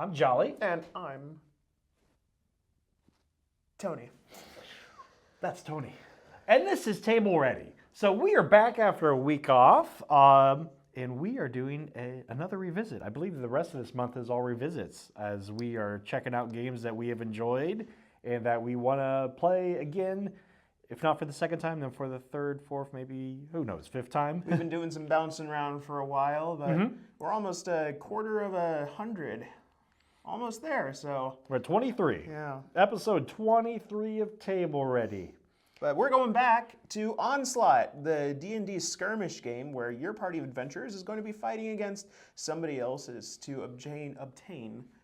I'm Jolly. And I'm Tony. That's Tony. And this is Table Ready. So we are back after a week off, and we are doing another revisit. I believe the rest of this month is all revisits, as we are checking out games that we have enjoyed and that we want to play again. If not for the second time, then for the third, fourth, maybe, who knows, fifth time. We've been doing some bouncing around for a while, but we're almost a quarter of 100. Almost there, so. We're at 23. Yeah. Episode 23 of Table Ready. But we're going back to Onslaught, the D&D skirmish game where your party of adventurers is going to be fighting against somebody else's to obtain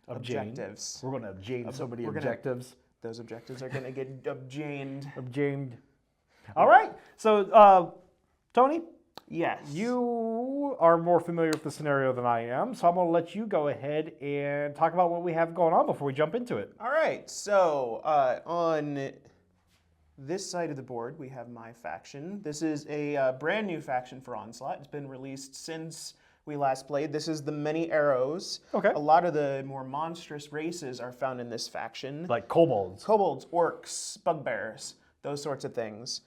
objectives. We're going to obtain so many objectives. Those objectives are going to get obtained. All right. So, Tony? Yes. You are more familiar with the scenario than I am, so I'm going to let you go ahead and talk about what we have going on before we jump into it. All right. So, on this side of the board, we have my faction. This is a brand new faction for Onslaught. It's been released since we last played. This is the Many Arrows. Okay. A lot of the more monstrous races are found in this faction. Like kobolds. Kobolds, orcs, bugbears, those sorts of things.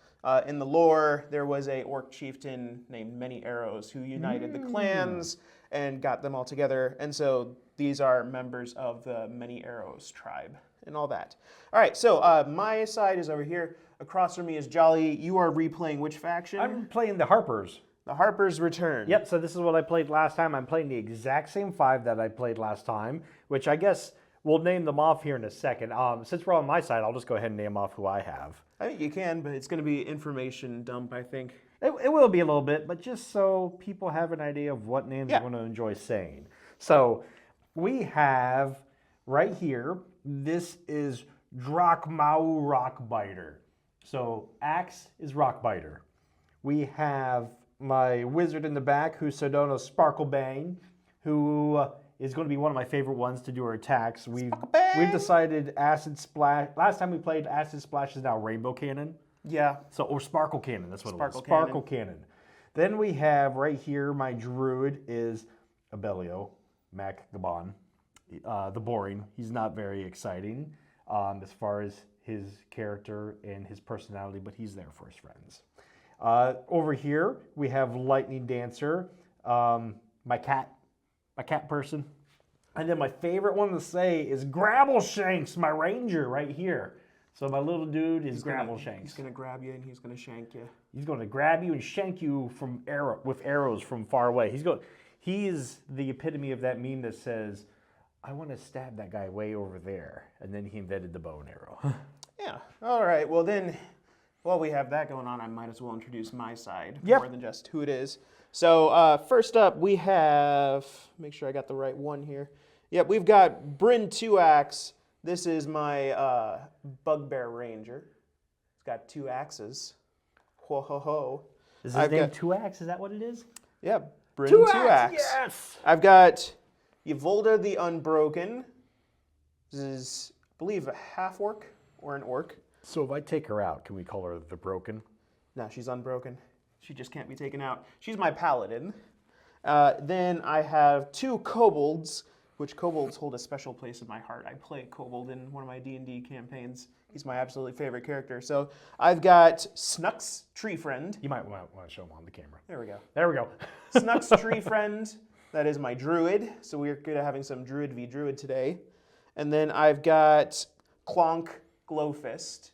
In the lore, there was a orc chieftain named Many Arrows who united the clans and got them all together. And so these are members of the Many Arrows tribe and all that. All right, so my side is over here. Across from me is Jolly. You are replaying which faction? I'm playing the Harpers. The Harpers Return. Yep, so this is what I played last time. I'm playing the exact same 5 that I played last time, which I guess we'll name them off here in a second. Since we're on my side, I'll just go ahead and name off who I have. I think you can, but it's going to be information dump, I think. It will be a little bit, but just so people have an idea of what names we're going to enjoy saying. So we have right here, this is Drakmau Rockbiter. So Axe is Rockbiter. We have my wizard in the back, who's Sedona Sparklebang, who is going to be one of my favorite ones to do her attacks. We've decided Acid Splash. Last time we played, Acid Splash is now Rainbow Cannon. Yeah. So, or Sparkle Cannon, that's what it was. Sparkle Cannon. Then we have right here, my druid is Abelio, Mac Gabon. The boring. He's not very exciting as far as his character and his personality, but he's there for his friends. Over here, we have Lightning Dancer, my cat person. And then my favorite one to say is Grabbleshanks, my ranger right here. So my little dude is Grabbleshanks. He's going to grab you and he's going to shank you. He's going to grab you and shank you with arrows from far away. He is the epitome of that meme that says, I want to stab that guy way over there. And then he invented the bow and arrow. Yeah. All right. Well, then, while we have that going on, I might as well introduce my side more than just who it is. So first up, we have, make sure I got the right one here. Yep, we've got Bryn Two-Axe. This is my Bugbear Ranger. He's got 2 axes. Ho, ho, ho. Is his name Two-Axe? Is that what it is? Yeah, Bryn Two-Axe. Yes! I've got Yvolda the Unbroken. This is, I believe, a half-orc or an orc. So if I take her out, can we call her the Broken? No, she's unbroken. She just can't be taken out. She's my paladin. Then I have 2 kobolds, which kobolds hold a special place in my heart. I play kobold in one of my D&D campaigns. He's my absolutely favorite character. So I've got Snux, Tree Friend. You might want to show him on the camera. There we go. There we go. Snux, Tree Friend. That is my druid. So we're good at having some druid v druid today. And then I've got Clonk Glowfist.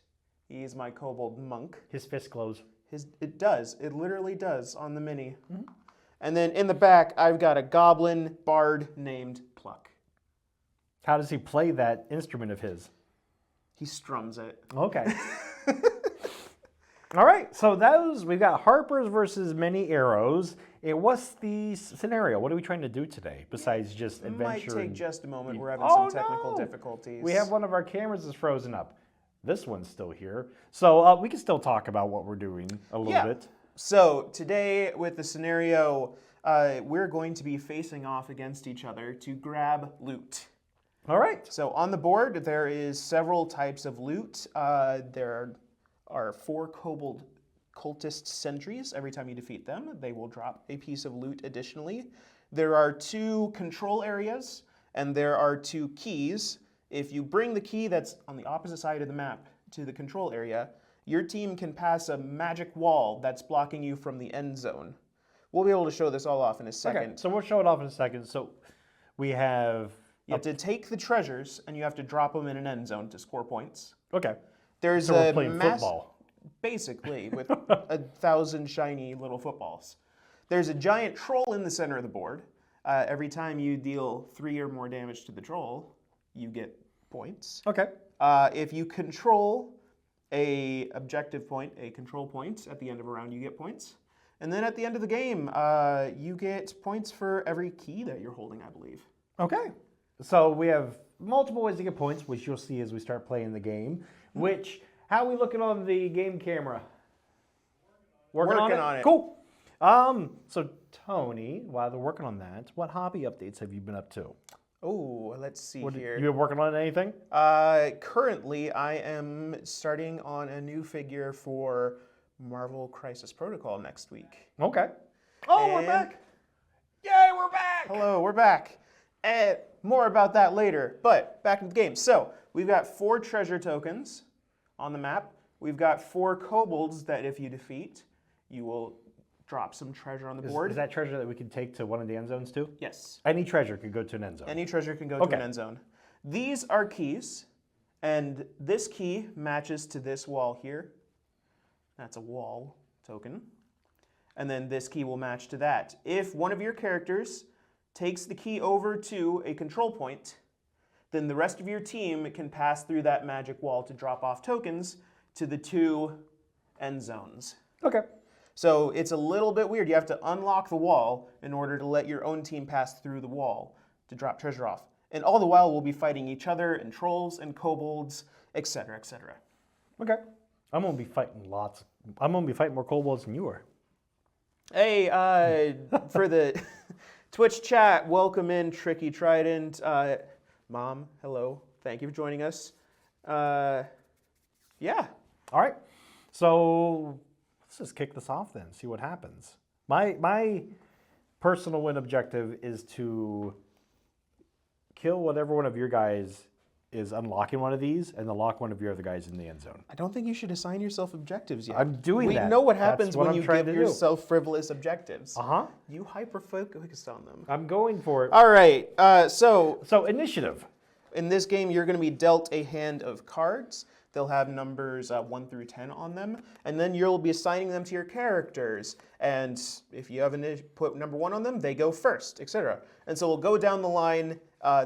He's my kobold monk. His fist glows. It does. It literally does on the mini. And then in the back, I've got a goblin bard named Pluck. How does he play that instrument of his? He strums it. Okay. All right. So we've got Harpers versus Many Arrows. What's the scenario? What are we trying to do today besides just adventure? It might take just a moment. We're having some technical difficulties. We have one of our cameras is frozen up. This one's still here. So we can still talk about what we're doing a little bit. So today with the scenario, we're going to be facing off against each other to grab loot. All right. So on the board, there is several types of loot. There are 4 kobold cultist sentries. Every time you defeat them, they will drop a piece of loot additionally. There are 2 control areas, and there are 2 keys. If you bring the key that's on the opposite side of the map to the control area, your team can pass a magic wall that's blocking you from the end zone. We'll be able to show this all off in a second. Okay, so we'll show it off in a second. So we have... You have to take the treasures, and you have to drop them in an end zone to score points. Okay. There's So we're playing football. Basically, with 1,000 shiny little footballs. There's a giant troll in the center of the board. Every time you deal 3 or more damage to the troll, you get points. Okay. If you control a objective point, a control point, at the end of a round, you get points. And then at the end of the game, you get points for every key that you're holding, I believe. Okay. So we have multiple ways to get points, which you'll see as we start playing the game. Which, how are we looking on the game camera? Working on it? Cool. So Tony, while they're working on that, what hobby updates have you been up to? Oh, let's see here. You been working on anything? Currently, I am starting on a new figure for Marvel Crisis Protocol next week. Okay. Oh, we're back. Yay, we're back. Hello, we're back. More about that later, but back in the game. So we've got 4 treasure tokens on the map. We've got 4 kobolds that if you defeat, you will drop some treasure on the board. Is that treasure that we can take to one of the end zones too? Yes. Any treasure could go to an end zone. Any treasure can go to an end zone. These are keys, and this key matches to this wall here. That's a wall token. And then this key will match to that. If one of your characters takes the key over to a control point, then the rest of your team can pass through that magic wall to drop off tokens to the 2 end zones. Okay. So it's a little bit weird. You have to unlock the wall in order to let your own team pass through the wall to drop treasure off. And all the while, we'll be fighting each other and trolls and kobolds, etc., etc. Okay. I'm going to be fighting more kobolds than you are. Hey, for the Twitch chat, welcome in Tricky Trident. Mom, hello. Thank you for joining us. Yeah. All right. So let's just kick this off then, see what happens. My personal win objective is to kill whatever one of your guys is unlocking one of these and then lock one of your other guys in the end zone. I don't think you should assign yourself objectives yet. I'm doing that. We know what happens That's what when I'm you trying give to do. yourself frivolous objectives. Uh-huh. You hyper-focus on them. I'm going for it. All right. So initiative. in this game, you're going to be dealt a hand of cards. They'll have numbers 1 through 10 on them, and then you'll be assigning them to your characters. And if you haven't put number 1 on them, they go first, etc. And so we'll go down the line.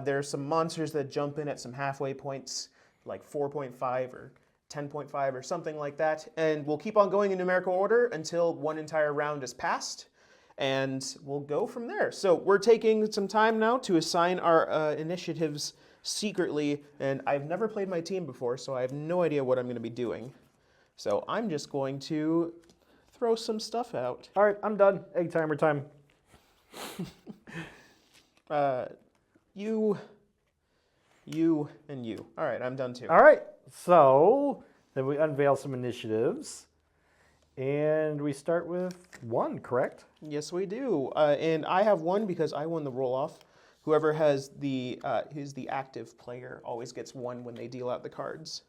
There's some monsters that jump in at some halfway points, like 4.5 or 10.5 or something like that. And we'll keep on going in numerical order until one entire round is passed. And we'll go from there. So we're taking some time now to assign our initiatives secretly, and I've never played my team before, so I have no idea what I'm going to be doing. So I'm just going to throw some stuff out. All right, I'm done. Egg timer time. You, and you. All right, I'm done too. All right, so then we unveil some initiatives, and we start with 1, correct? Yes, we do. And I have 1 because I won the roll-off. Whoever has who's the active player always gets 1 when they deal out the cards.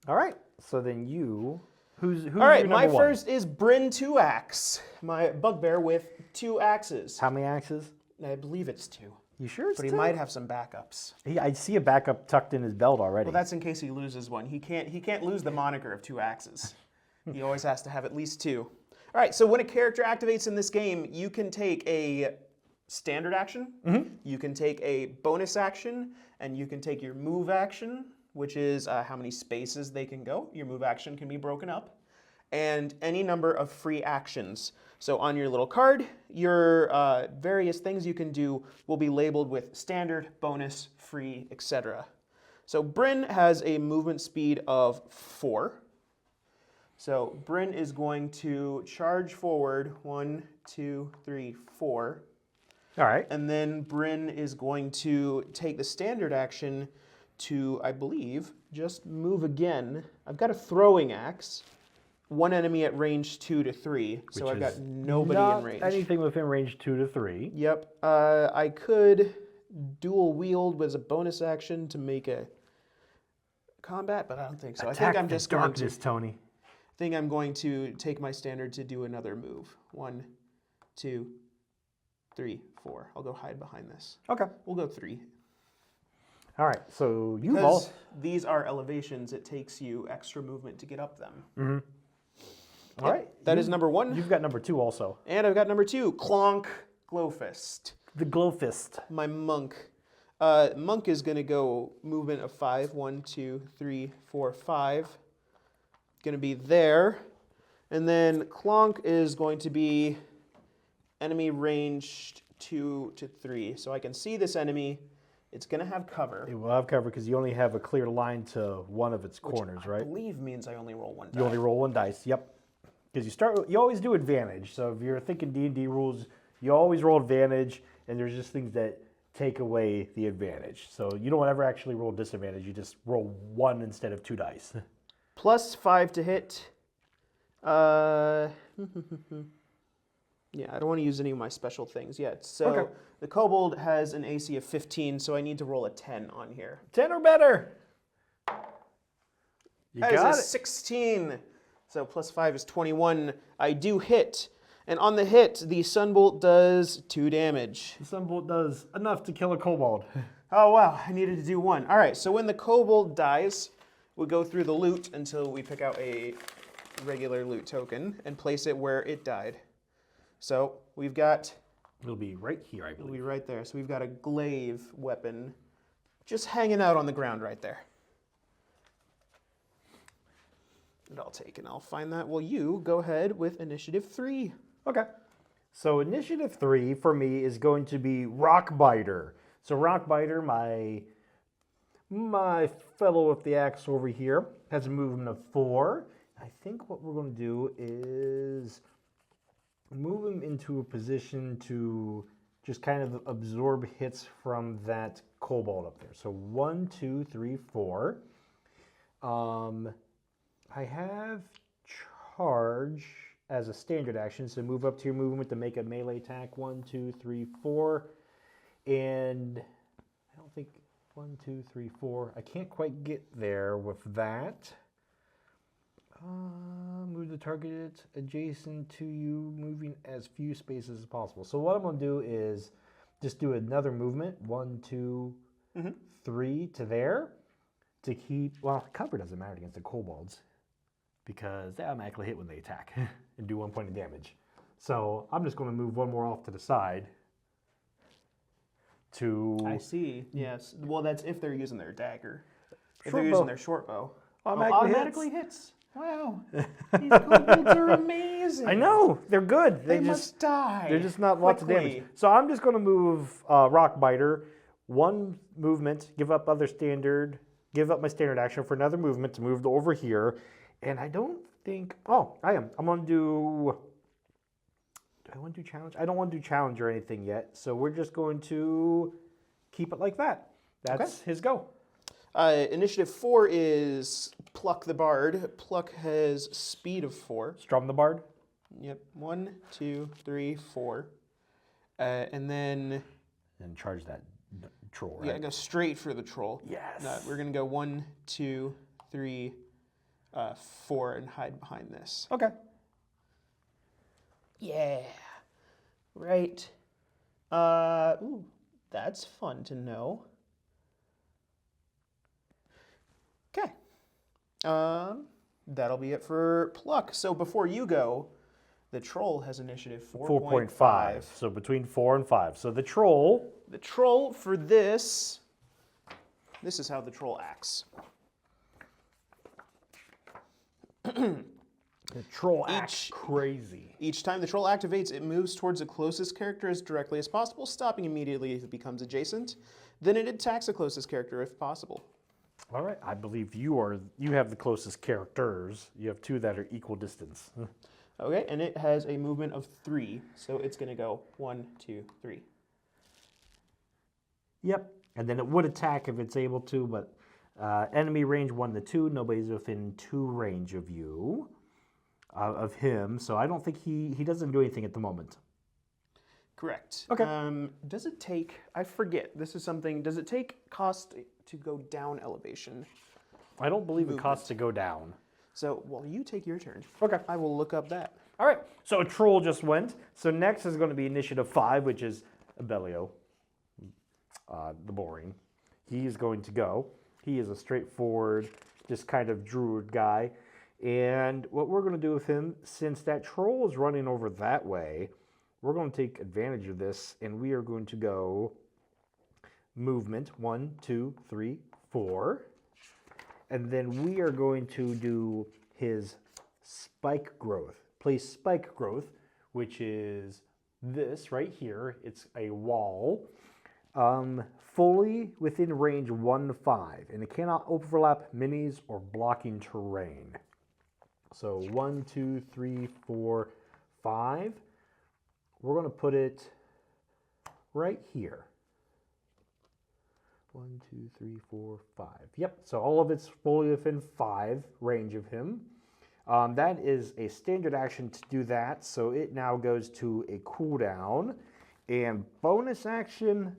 All right. So then who's all right, your my number 1? first is Bryn 2-Axe, my bugbear with 2 axes. How many axes? I believe it's 2. You sure it's But he 2? might have some backups. I see a backup tucked in his belt already. Well, that's in case he loses one. He can't lose the moniker of 2 axes. He always has to have at least 2. All right, so when a character activates in this game, you can take a standard action, you can take a bonus action, and you can take your move action, which is how many spaces they can go. Your move action can be broken up, and any number of free actions. So on your little card, your various things you can do will be labeled with standard, bonus, free, etc. So Bryn has a movement speed of 4. So Bryn is going to charge forward 1, 2, 3, 4. All right. And then Bryn is going to take the standard action to, I believe, just move again. I've got a throwing axe. 1 enemy at range 2 to 3. So I've got nobody in range. Anything within range 2 to 3. Yep. I could dual wield as a bonus action to make a combat, but I don't think so. I Attack think I'm the just going to. darkness, Tony. I think I'm going to take my standard to do another move. 1, 2, 3, 4. I'll go hide behind this. Okay. We'll go 3. All right. So you've Because all. these are elevations, it takes you extra movement to get up them. Mm-hmm. All right. That is number 1. You've got number 2 also. And I've got number 2, Clonk Glowfist. The glow fist. My monk. Monk is going to go movement of 5. 1, 2, 3, 4, 5. Going to be there. And then Clonk is going to be enemy ranged 2 to 3. So I can see this enemy. It's going to have cover. It will have cover because you only have a clear line to one of its corners, right? I believe means I only roll 1 die. You only roll 1 dice. Yep. Because you always do advantage. So if you're thinking D&D rules, you always roll advantage, and there's just things that take away the advantage. So you don't ever actually roll disadvantage. You just roll 1 instead of 2 dice. Plus 5 to hit. Yeah, I don't want to use any of my special things yet. So Okay. the kobold has an AC of 15, so I need to roll a 10 on here. 10 or better. You That got is a it. 16. So plus 5 is 21. I do hit. And on the hit, the sunbolt does 2 damage. The sunbolt does enough to kill a kobold. Oh, wow. I needed to do 1. All right, so when the kobold dies, we go through the loot until we pick out a regular loot token and place it where it died. So we've got... It'll be right here, I It'll believe. be right there. So we've got a glaive weapon just hanging out on the ground right there. And I'll take and I'll find that. Well, you go ahead with initiative 3. Okay. So initiative 3 for me is going to be Rockbiter. So Rockbiter, my fellow with the axe over here, has a movement of 4. I think what we're going to do is move him into a position to just kind of absorb hits from that kobold up there. So 1, 2, 3, 4. I have charge as a standard action, so move up to your movement to make a melee attack. 1, 2, 3, 4. And I don't think 1, 2, 3, 4. I can't quite get there with that. Move the target adjacent to you, moving as few spaces as possible. So what I'm going to do is just do another movement. 1, 2, 3 to there to keep, well, cover doesn't matter against the kobolds because they automatically hit when they attack and do 1 point of damage. So I'm just going to move 1 more off to the side to... I see. Yes. Well, that's if they're using their dagger. If Short they're bow. using their short bow. Automatically hits. Wow. These kobolds are amazing. I know, they're good. They must die. They're just not lots of quickly. damage. So I'm just going to move Rockbiter 1 movement, give up my standard action for another movement to move over here. And I don't think, I am. I'm going to do I want to do challenge? I don't want to do challenge or anything yet. So we're just going to keep it like that. That's his go. Initiative 4 is Pluck the Bard. Pluck has speed of 4. Strum the Bard. Yep. 1, 2, 3, 4. And then... And charge that troll, right? Yeah, go straight for the troll. Yes. We're going to go 1, 2, 3, 4 and hide behind this. Okay. Yeah. Right. Ooh, that's fun to know. Okay. That'll be it for Pluck. So before you go, the troll has initiative 4.5. So between 4 and 5. So the troll... The troll for this is how the troll acts. The troll acts crazy. Each time the troll activates, it moves towards the closest character as directly as possible, stopping immediately if it becomes adjacent. Then it attacks the closest character if possible. All right, I believe you have the closest characters. You have 2 that are equal distance. Okay, and it has a movement of 3, so it's going to go 1, 2, 3. Yep, and then it would attack if it's able to, but enemy range 1 to 2. Nobody's within 2 range of you, of him. So I don't think he doesn't do anything at the moment. Correct. Okay. Does it take, I forget, this is something, does it take cost to go down elevation? I don't believe it costs to go down. So, while you take your turn, Okay. I will look up that. All right. So a troll just went. So next is going to be initiative 5, which is Abellio, the boring. He is going to go. He is a straightforward, just kind of druid guy. And what we're going to do with him, since that troll is running over that way, we're going to take advantage of this, and we are going to go movement 1, 2, 3, 4. And then we are going to do his spike growth. Place spike growth, which is this right here. It's a wall, fully within range 1 to 5, and it cannot overlap minis or blocking terrain. So 1, 2, 3, 4, 5. We're going to put it right here. 1, 2, 3, 4, 5. Yep, so all of it's fully within 5 range of him. That is a standard action to do that, so it now goes to a cooldown. And bonus action,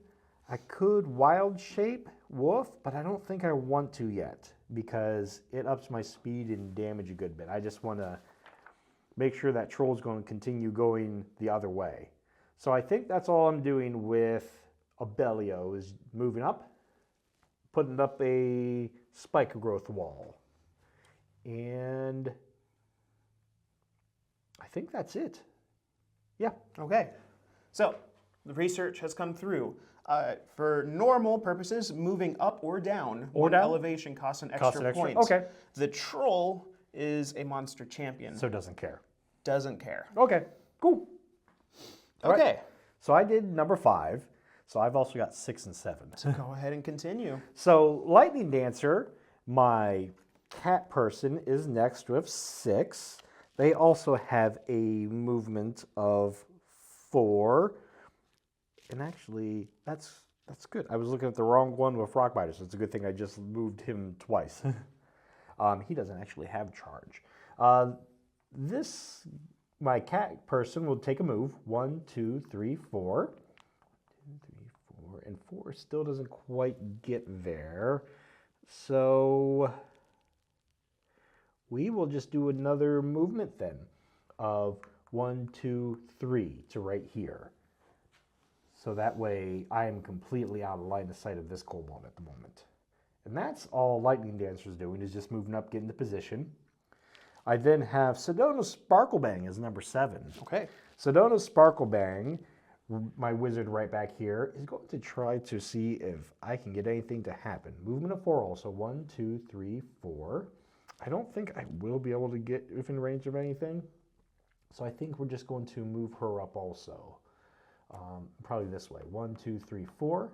I could wild shape Wolf, but I don't think I want to yet because it ups my speed and damage a good bit. I just want to make sure that troll's going to continue going the other way. So I think that's all I'm doing with Abellio is moving up, putting up a spike growth wall. And I think that's it. Yeah. Okay. So the research has come through. For normal purposes, moving up or down, one elevation costs an extra point. Okay. The troll is a monster champion. So doesn't care. Doesn't care. Okay, cool. All Okay. right. So I did number 5. So I've also got 6 and 7. So go ahead and continue. So Lightning Dancer, my cat person, is next with 6. They also have a movement of 4. And actually, that's good. I was looking at the wrong one with Rockbiter, so it's a good thing I just moved him twice. He doesn't actually have charge. My cat person will take a move. 1, 2, 3, 4. 2, 3, 4. And 4 still doesn't quite get there. So we will just do another movement then of 1, 2, 3 to right here. So that way I am completely out of line of sight of this kobold at the moment. And that's all Lightning Dancer's doing, is just moving up, getting the position. I then have Sedona's Sparklebang as number 7. Okay. Sedona's Sparklebang, my wizard right back here, is going to try to see if I can get anything to happen. Movement of 4 also. 1, 2, 3, 4. I don't think I will be able to get within range of anything. So I think we're just going to move her up also. Probably this way. 1, 2, 3, 4.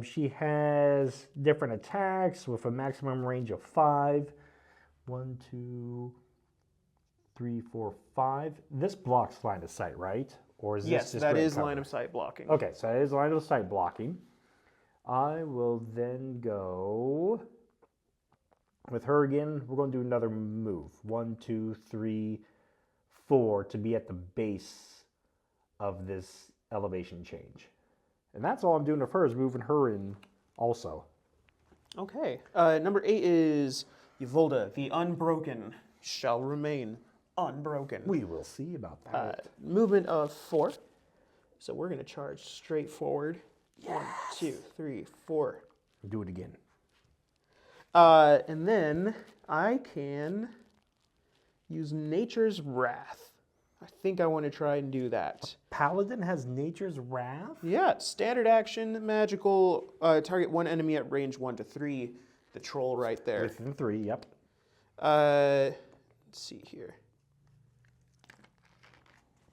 She has different attacks with a maximum range of 5. 1, 2, 3, 4, 5. This blocks line of sight, right? Or is this yes, just that great is cover? line of sight blocking. Okay, so that is line of sight blocking. I will then go with her again. We're going to do another move. 1, 2, 3, 4 to be at the base of this elevation change. And that's all I'm doing with her, is moving her in also. Okay. Number 8 is Yvolda, the Unbroken, shall remain unbroken. We will see about that. Movement of 4. So we're going to charge straight forward. Yes. 1, 2, 3, 4. Do it again. And then I can use Nature's Wrath. I think I want to try and do that. Paladin has Nature's Wrath? Yeah, standard action, magical, target one enemy at range 1 to 3. The troll right there. Within 3, yep. Let's see here.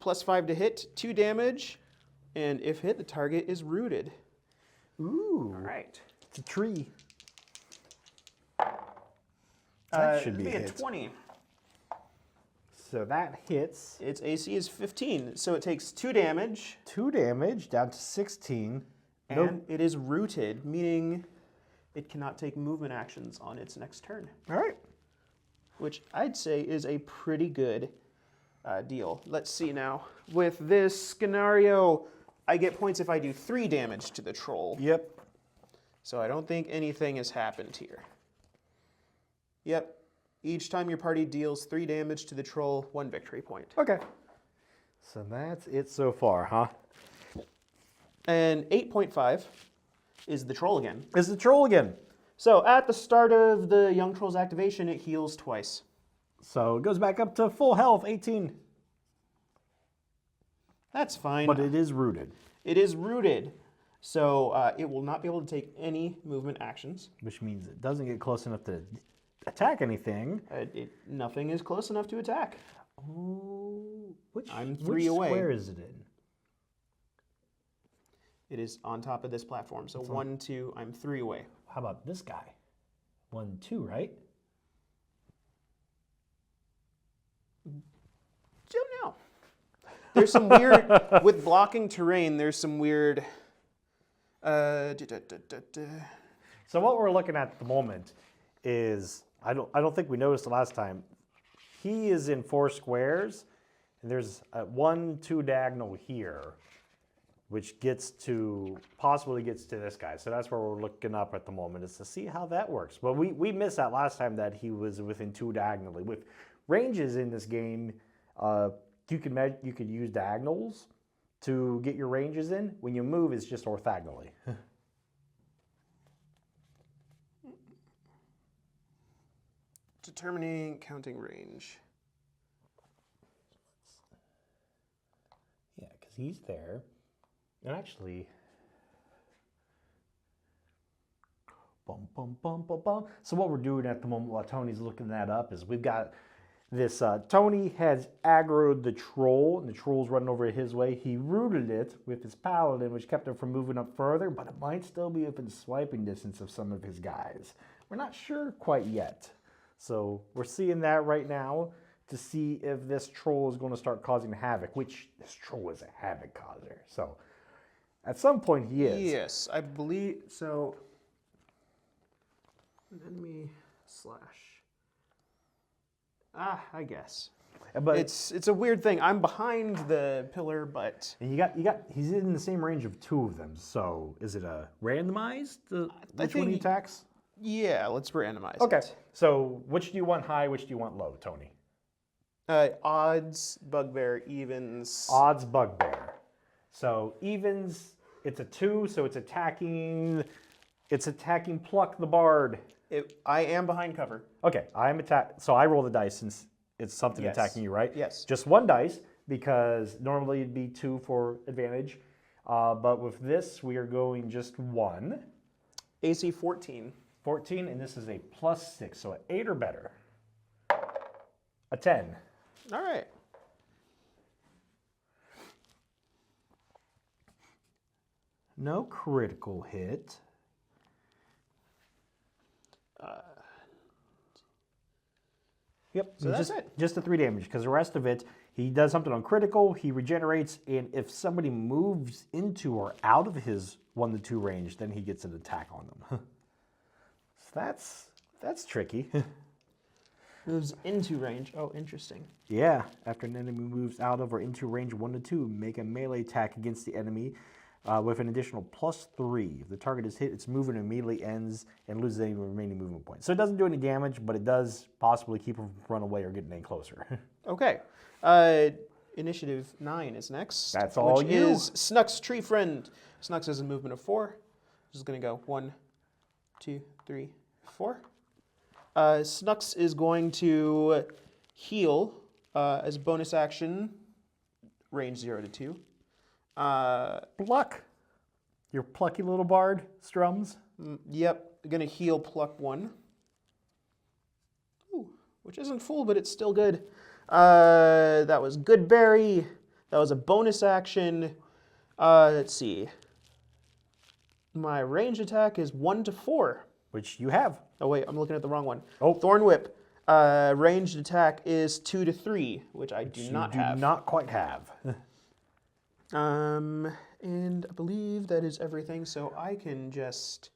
+5 to hit, 2 damage, and if hit, the target is rooted. Ooh. All right. It's a tree. That should be a a hit. 20. So that hits. Its AC is 15, so it takes 2 damage. 2 damage, down to 16. And it is rooted, meaning it cannot take movement actions on its next turn. All right. Which I'd say is a pretty good deal. Let's see now. With this scenario, I get points if I do 3 damage to the troll. Yep. So I don't think anything has happened here. Yep. Each time your party deals 3 damage to the troll, 1 victory point. Okay. So that's it so far, huh? And 8.5 is the troll again. Is the troll again. So at the start of the young troll's activation, it heals twice. So it goes back up to full health, 18. That's fine. But it is rooted. It is rooted. So it will not be able to take any movement actions. Which means it doesn't get close enough to attack anything. Nothing is close enough to attack. Oh, I'm 3 away. Which square is it in? It is on top of this platform. So 1, 2, I'm 3 away. How about this guy? 1, 2, right? Don't know. There's some weird, with blocking terrain, there's some weird... So what we're looking at the moment is, I don't think we noticed the last time, he is in 4 squares, and there's a 1, 2 diagonal here, which possibly gets to this guy. So that's where we're looking up at the moment, is to see how that works. But we missed that last time, that he was within 2 diagonally. With ranges in this game, you could use diagonals to get your ranges in. When you move, it's just orthogonally. Determining counting range. Yeah, because he's there. And actually, bum, bum, bum, bum, bum. So what we're doing at the moment while Tony's looking that up is we've got this, Tony has aggroed the troll, and the troll's running over his way. He rooted it with his paladin, which kept him from moving up further, but it might still be within swiping distance of some of his guys. We're not sure quite yet. So we're seeing that right now to see if this troll is going to start causing havoc, which this troll is a havoc causer. So at some point he is. Yes, I believe so. Enemy / I guess. But it's a weird thing. I'm behind the pillar, but and he's in the same range of 2 of them. So is it a randomized? Which one he attacks? Yeah, let's randomize. Okay. It. So which do you want high? Which do you want low, Tony? Odds, bugbear, evens. Odds, bugbear. So evens, it's a 2, so it's attacking. It's attacking pluck the bard. I am behind cover. Okay, so I roll the dice since it's something attacking you, right? Yes. Just 1 dice, because normally it'd be 2 for advantage. But with this, we are going just 1. AC 14. 14, and this is a +6, so an 8 or better. A 10. All right. No critical hit. Yep. So that's it. Just the 3 damage, because the rest of it, he does something on critical, he regenerates, and if somebody moves into or out of his 1 to 2 range, then he gets an attack on them. So that's tricky. Moves into range. Oh, interesting. Yeah. After an enemy moves out of or into range 1 to 2, make a melee attack against the enemy with an additional +3. If the target is hit, its movement immediately ends and loses any remaining movement points. So it doesn't do any damage, but it does possibly keep him from running away or getting any closer. Okay. Initiative 9 is next. That's all which you. is Snuck's tree friend. Snuck's has a movement of 4. Just going to go 1, 2, 3, 4. Snucks is going to heal as a bonus action, range 0 to 2. Pluck. Your plucky little bard strums. Yep, going to heal pluck 1. Ooh, which isn't full, but it's still good. That was good berry. That was a bonus action. Let's see. My range attack is 1 to 4. Which you have. Oh wait, I'm looking at the wrong one. Oh. Thorn Whip. Ranged attack is 2 to 3, which I do not have. Do not quite have. And I believe that is everything, so I can just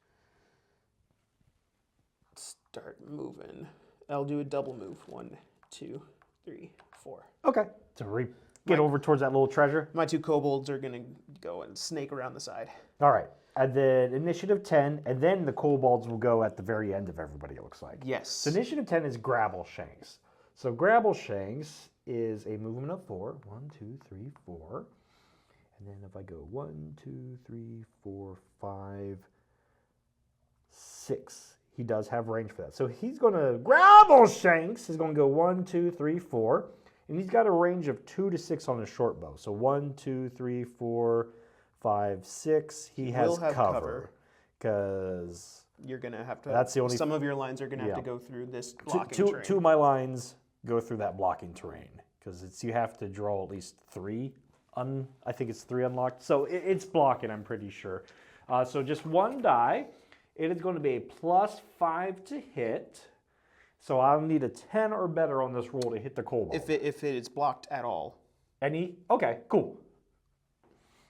start moving. I'll do a double move. 1, 2, 3, 4. Okay. So get over towards that little treasure. My 2 kobolds are going to go and snake around the side. All right. And then initiative 10, and then the kobolds will go at the very end of everybody, it looks like. Yes. So initiative 10 is Grabble Shanks. So Grabble Shanks is a movement of 4. 1, 2, 3, 4. And then if I go 1, 2, 3, 4, 5, 6, he does have range for that. So he's going to, Grabble Shanks is going to go 1, 2, 3, 4. And he's got a range of 2 to 6 on his short bow. So 1, 2, 3, 4, 5, 6. He has cover. Because you're going to have to, that's the only, some of your lines are going to have to go through this blocking terrain. 2 of my lines go through that blocking terrain. Because you have to draw at least 3. I think it's 3 unlocked. So it's blocking, I'm pretty sure. So just 1 die. It is going to be a +5 to hit. So I'll need a 10 or better on this roll to hit the kobold. If it is blocked at all. Okay, cool.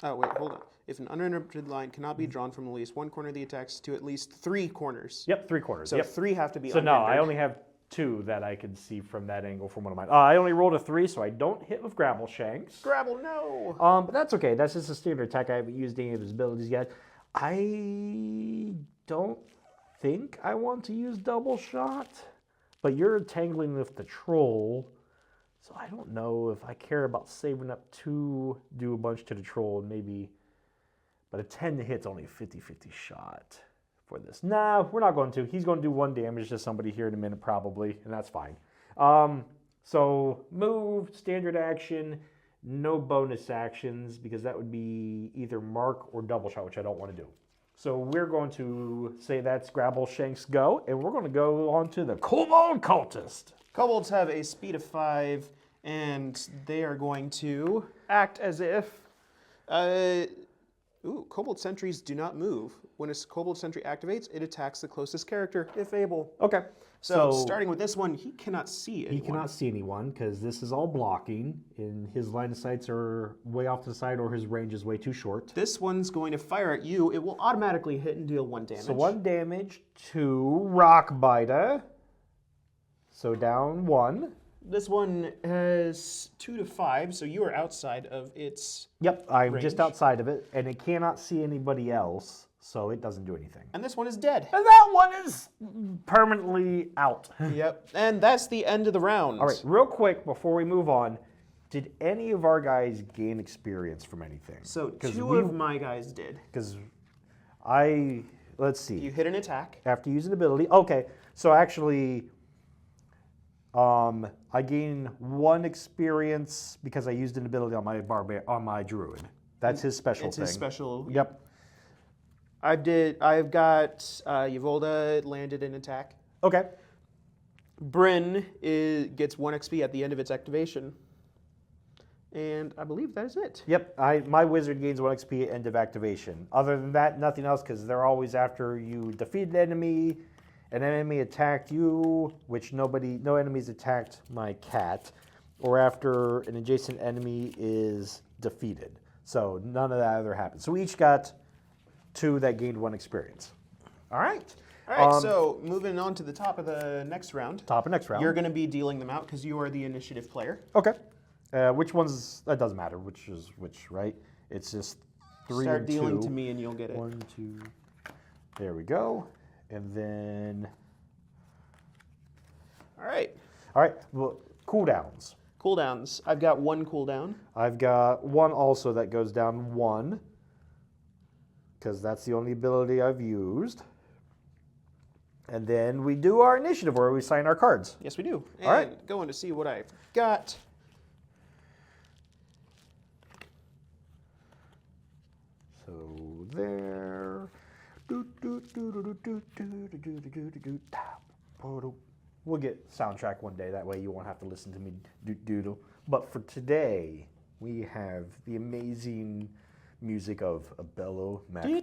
Oh, wait, hold on. If an uninterrupted line cannot be drawn from at least one corner of the attacks to at least 3 corners. Yep, 3 corners. So 3 have to be So unhindered. no, I only have 2 that I can see from that angle from one of mine. I only rolled a 3, so I don't hit with Grabble Shanks. Grabble, no! But that's okay. That's just a standard attack. I haven't used any of his abilities yet. I don't think I want to use double shot, but you're tangling with the troll, so I don't know if I care about saving up to do a bunch to the troll and maybe, but a 10 to hit's only a 50-50 shot for this. Nah, we're not going to. He's going to do 1 damage to somebody here in a minute probably, and that's fine. So move, standard action, no bonus actions because that would be either mark or double shot, which I don't want to do. So we're going to say that's Grabble Shanks go, and we're going to go on to the Kobold Cultist. Kobolds have a speed of 5, and they are going to act as if... Kobold sentries do not move. When a Kobold sentry activates, it attacks the closest character, if able. Okay. So starting with this one, he cannot see anyone. He cannot see anyone because this is all blocking, and his line of sights are way off to the side or his range is way too short. This one's going to fire at you. It will automatically hit and deal 1 damage. So 1 damage to Rock Biter. So down 1. This one has 2 to 5, so you are outside of its Yep, I'm range. just outside of it, and it cannot see anybody else, so it doesn't do anything. And this one is dead. And that one is permanently out. Yep, and that's the end of the round. All right, real quick before we move on, did any of our guys gain experience from anything? So 2 of my guys did. Because let's see. You hit an attack. After using ability, okay, so actually... I gain 1 experience because I used an ability on my druid. That's his special It's thing. his special. Yep. I've got Yvolda landed an attack. Okay. Bryn gets 1 XP at the end of its activation. And I believe that is it. Yep. My wizard gains 1 XP at end of activation. Other than that, nothing else because they're always after you defeat an enemy. An enemy attacked you, which no enemies attacked my cat, or after an adjacent enemy is defeated. So none of that ever happened. So we each got 2 that gained 1 experience. All right. All right, so moving on to the top of the next round. Top of next round. You're going to be dealing them out because you are the initiative player. Okay. Which ones, that doesn't matter, which is which, right? It's just 3 Start and 2. dealing to me and you'll get it. 1, 2, there we go. And then... All right. All right, well, cooldowns. Cooldowns. I've got 1 cooldown. I've got 1 also that goes down 1, because that's the only ability I've used. And then we do our initiative where we sign our cards. Yes, we do. And all right. Going to see what I've got. So there. We'll get soundtrack one day. That way you won't have to listen to me doodle. But for today, we have the amazing music of a bellow Macaban.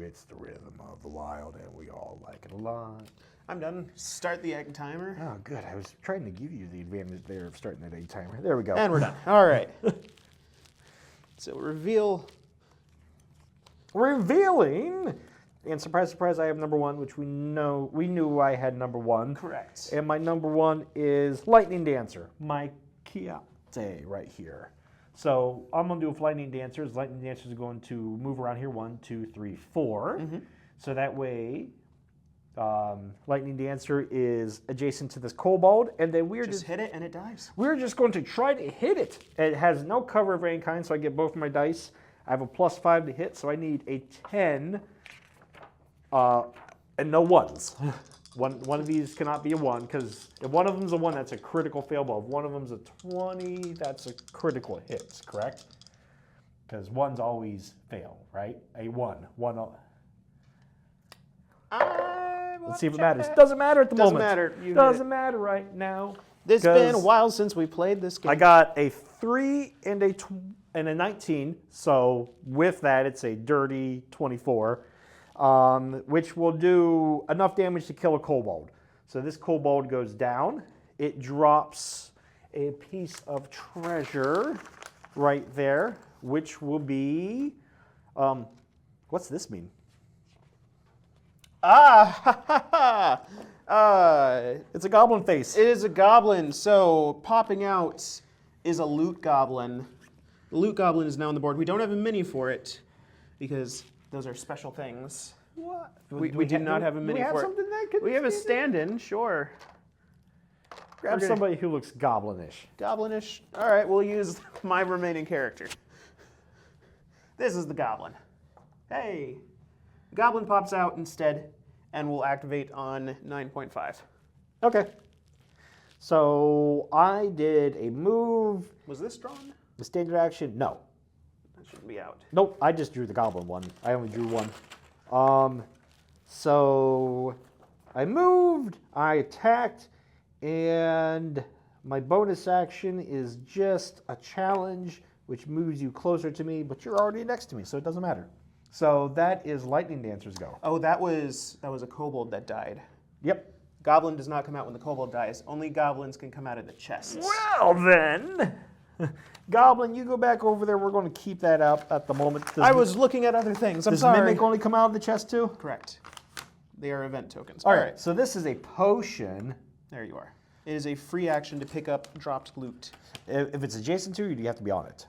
It's the rhythm of the wild, and we all like it a lot. I'm done. Start the egg timer. Oh, good. I was trying to give you the advantage there of starting that egg timer. There we go. And we're done. All right. So revealing And surprise, surprise, I have number 1, which we knew I had number 1. Correct. And my number 1 is Lightning Dancer, my Chiate right here. So I'm going to do with Lightning Dancers. Lightning Dancers are going to move around here 1, 2, 3, 4. So that way, Lightning Dancer is adjacent to this kobold, and then we're Just hit it and it dies. We're just going to try to hit it. It has no cover of any kind, so I get both my dice. I have a +5 to hit, so I need a 10 and no 1s. One of these cannot be a 1, because if one of them's a 1, that's a critical fail, but if one of them's a 20, that's a critical hit, correct? Because 1s always fail, right? A 1. Let's see if it matters. Doesn't matter at the moment. Doesn't matter right now. It's been a while since we played this game. I got a 3 and a 19, so with that, it's a dirty 24. Which will do enough damage to kill a kobold. So this kobold goes down. It drops a piece of treasure right there, which will be, what's this mean? It's a goblin face. It is a goblin, so popping out is a loot goblin. The loot goblin is now on the board. We don't have a mini for it, because those are special things. What? We do not have a mini for it. We have a stand-in, sure. Grab somebody who looks goblinish. Goblinish. All right, we'll use my remaining character. This is the goblin. Hey. Goblin pops out instead and will activate on 9.5. Okay. So I did a move. Was this drawn? The standard action? No. That shouldn't be out. Nope, I just drew the goblin one. I only drew 1. So I moved, I attacked, and my bonus action is just a challenge, which moves you closer to me, but you're already next to me, so it doesn't matter. So that is Lightning Dancer's go. Oh, that was a kobold that died. Yep. Goblin does not come out when the kobold dies. Only goblins can come out of the chests. Well then, Goblin, you go back over there. We're going to keep that up at the moment. I was looking at other things. I'm does sorry. Mimic only come out of the chest too? Correct. They are event tokens. All right. So this is a potion. There you are. It is a free action to pick up dropped loot. If it's adjacent to you, you have to be on it.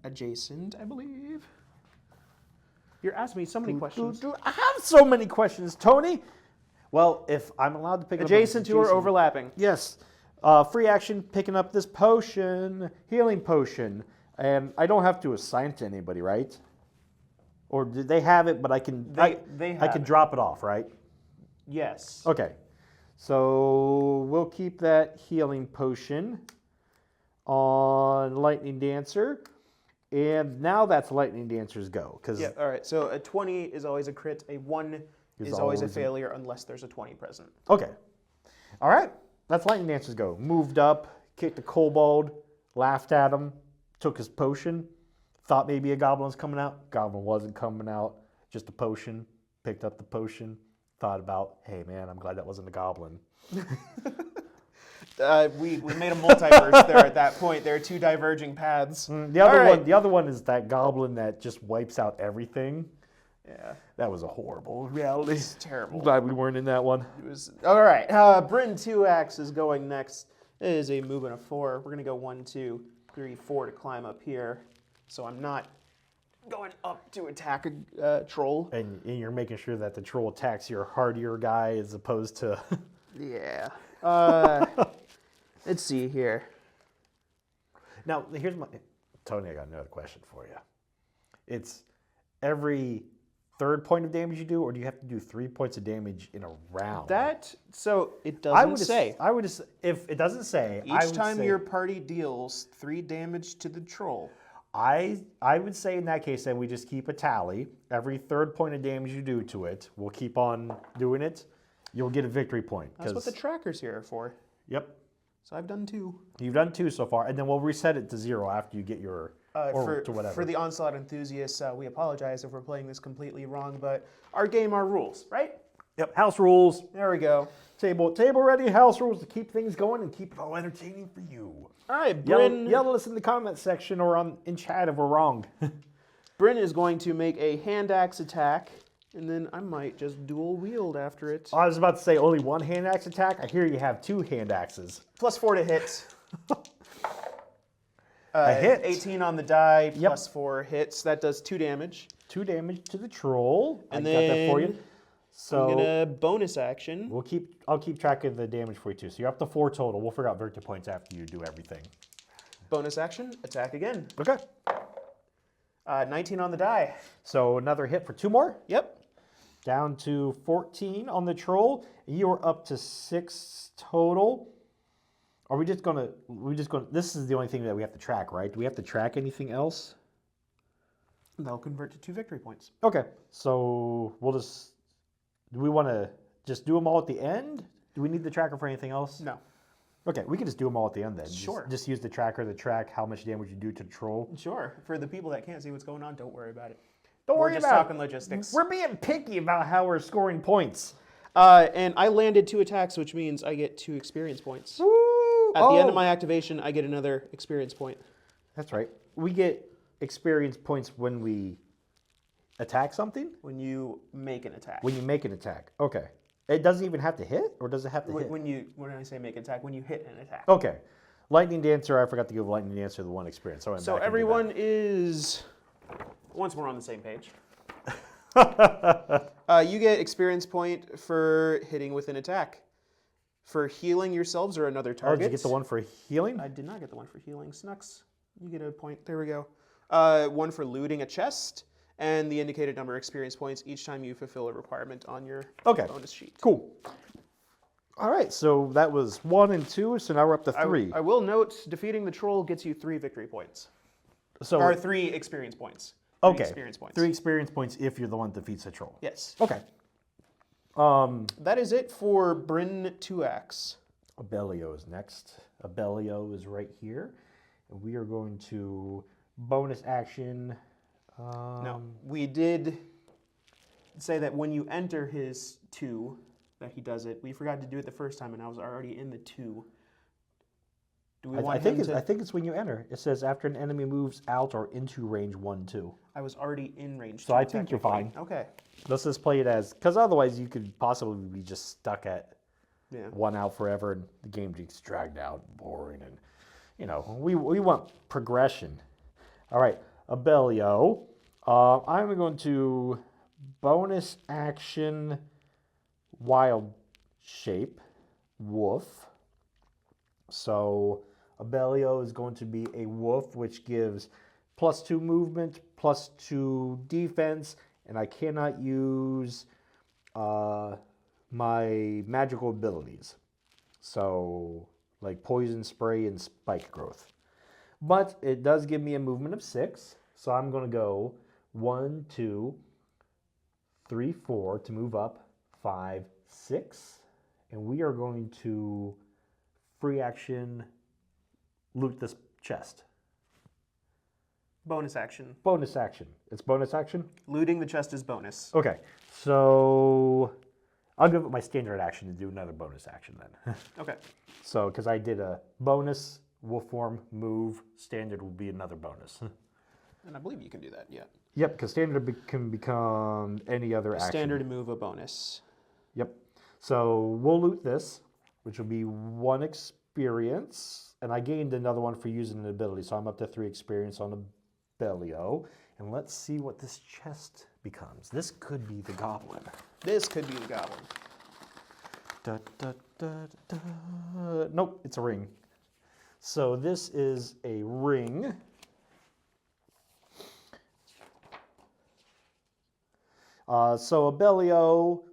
Adjacent, I believe. You're asking me so many questions. I have so many questions, Tony. Well, if I'm allowed to pick it up. Adjacent to or overlapping? Yes. Free action, picking up this potion, healing potion. And I don't have to assign it to anybody, right? Or do they have it, but I can I can drop it off, right? Yes. Okay. So we'll keep that healing potion on Lightning Dancer. And now that's Lightning Dancer's go. Yeah, all right. So a 20 is always a crit. A 1 is always a failure unless there's a 20 present. Okay. All right. That's Lightning Dancer's go. Moved up, kicked a kobold, laughed at him, took his potion, thought maybe a goblin was coming out. Goblin wasn't coming out, just a potion. Picked up the potion, thought about, hey man, I'm glad that wasn't a goblin. We made a multiverse there at that point. There are two diverging paths. The other one is that goblin that just wipes out everything. Yeah. That was a horrible reality. It's terrible. Glad we weren't in that one. It was all right. Bryn 2X is going next. It is a move and a 4. We're gonna go 1, 2, 3, 4 to climb up here. So I'm not going up to attack a troll. And you're making sure that the troll attacks your hardier guy as opposed to. Yeah. Let's see here. Now, here's Tony, I got another question for you. It's every third point of damage you do, or do you have to do 3 points of damage in a round? So it doesn't say. If it doesn't say. Each time your party deals 3 damage to the troll. I would say in that case, then we just keep a tally. Every third point of damage you do to it, we'll keep on doing it. You'll get a victory point. That's what the trackers here are for. Yep. So I've done 2. You've done 2 so far, and then we'll reset it to 0 after you get your, or to whatever. For the Onslaught enthusiasts, we apologize if we're playing this completely wrong, but our game, our rules, right? Yep, house rules. There we go. Table ready, house rules to keep things going and keep it all entertaining for you. All right, Bryn. Yell at us in the comment section or in chat if we're wrong. Bryn is going to make a hand axe attack And then I might just dual wield after it. I was about to say only one hand axe attack. I hear you have 2 hand axes. +4 to hit. A hit. 18 on the die, Yep. +4 hits. That does 2 damage. 2 damage to the troll. And I got that for you. then So I'm gonna bonus action. I'll keep track of the damage for you too. So you're up to 4 total. We'll figure out victor points after you do everything. Bonus action, attack again. Okay. 19 on the die. So another hit for 2 more. Yep. Down to 14 on the troll. You are up to 6 total. Are we just gonna? This is the only thing that we have to track, right? Do we have to track anything else? They'll convert to 2 victory points. Okay. So we'll just. Do we want to just do them all at the end? Do we need the tracker for anything else? No. Okay, we can just do them all at the end then. Sure. Just use the tracker to track how much damage you do to the troll. Sure. For the people that can't see what's going on, don't worry about it. Don't worry We're just about talking logistics. We're being picky about how we're scoring points. And I landed 2 attacks, which means I get 2 experience points. Woo! At the end of my activation, I get another experience point. That's right. We get experience points when we attack something? When you make an attack. When you make an attack. Okay. It doesn't even have to hit, or does it have to hit? When I say make an attack, when you hit an attack. Okay. Lightning Dancer, I forgot to give Lightning Dancer the 1 experience. So everyone is, once we're on the same page, you get experience point for hitting with an attack. For healing yourselves or another target. Oh, did you get the 1 for healing? I did not get the 1 for healing. Snux, you get a point. There we go. 1 for looting a chest, and the indicated number of experience points each time you fulfill a requirement on your bonus sheet. Cool. All right, so that was 1 and 2, so now we're up to 3. I will note, defeating the troll gets you 3 victory points. So Or 3 experience points. Okay. 3 experience points. 3 experience points if you're the one that defeats the troll. Yes. Okay. That is it for Bryn 2X. Abellio is next. Abellio is right here. And we are going to bonus action. No, we did say that when you enter his 2, that he does it. We forgot to do it the first time, and I was already in the 2. Do we want I think him to... I think it's when you enter. It says after an enemy moves out or into range 1, 2. I was already in range 2. So I think you're fine. Okay. Let's just play it as, because otherwise you could possibly be just stuck at 1 out forever, and the game gets dragged out, boring, and we want progression. All right, Abellio. I'm going to bonus action wild shape wolf. So Abellio is going to be a wolf, which gives +2 movement, +2 defense, and I cannot use my magical abilities. So like poison spray and spike growth. But it does give me a movement of 6. So I'm going to go 1, 2, 3, 4 to move up, 5, 6. And we are going to free action loot this chest. Bonus action. Bonus action. It's bonus action? Looting the chest is bonus. Okay. So I'll give it my standard action to do another bonus action then. Okay. So, because I did a bonus, wolf form, move, standard will be another bonus. And I believe you can do that, yeah. Yep, because standard can become any other action. Standard move a bonus. Yep. So we'll loot this, which will be 1 experience. And I gained another 1 for using an ability. So I'm up to 3 experience on Abellio. And let's see what this chest becomes. This could be the goblin. This could be the goblin. Da, da, da, da. Nope, it's a ring. So this is a ring. So Abellio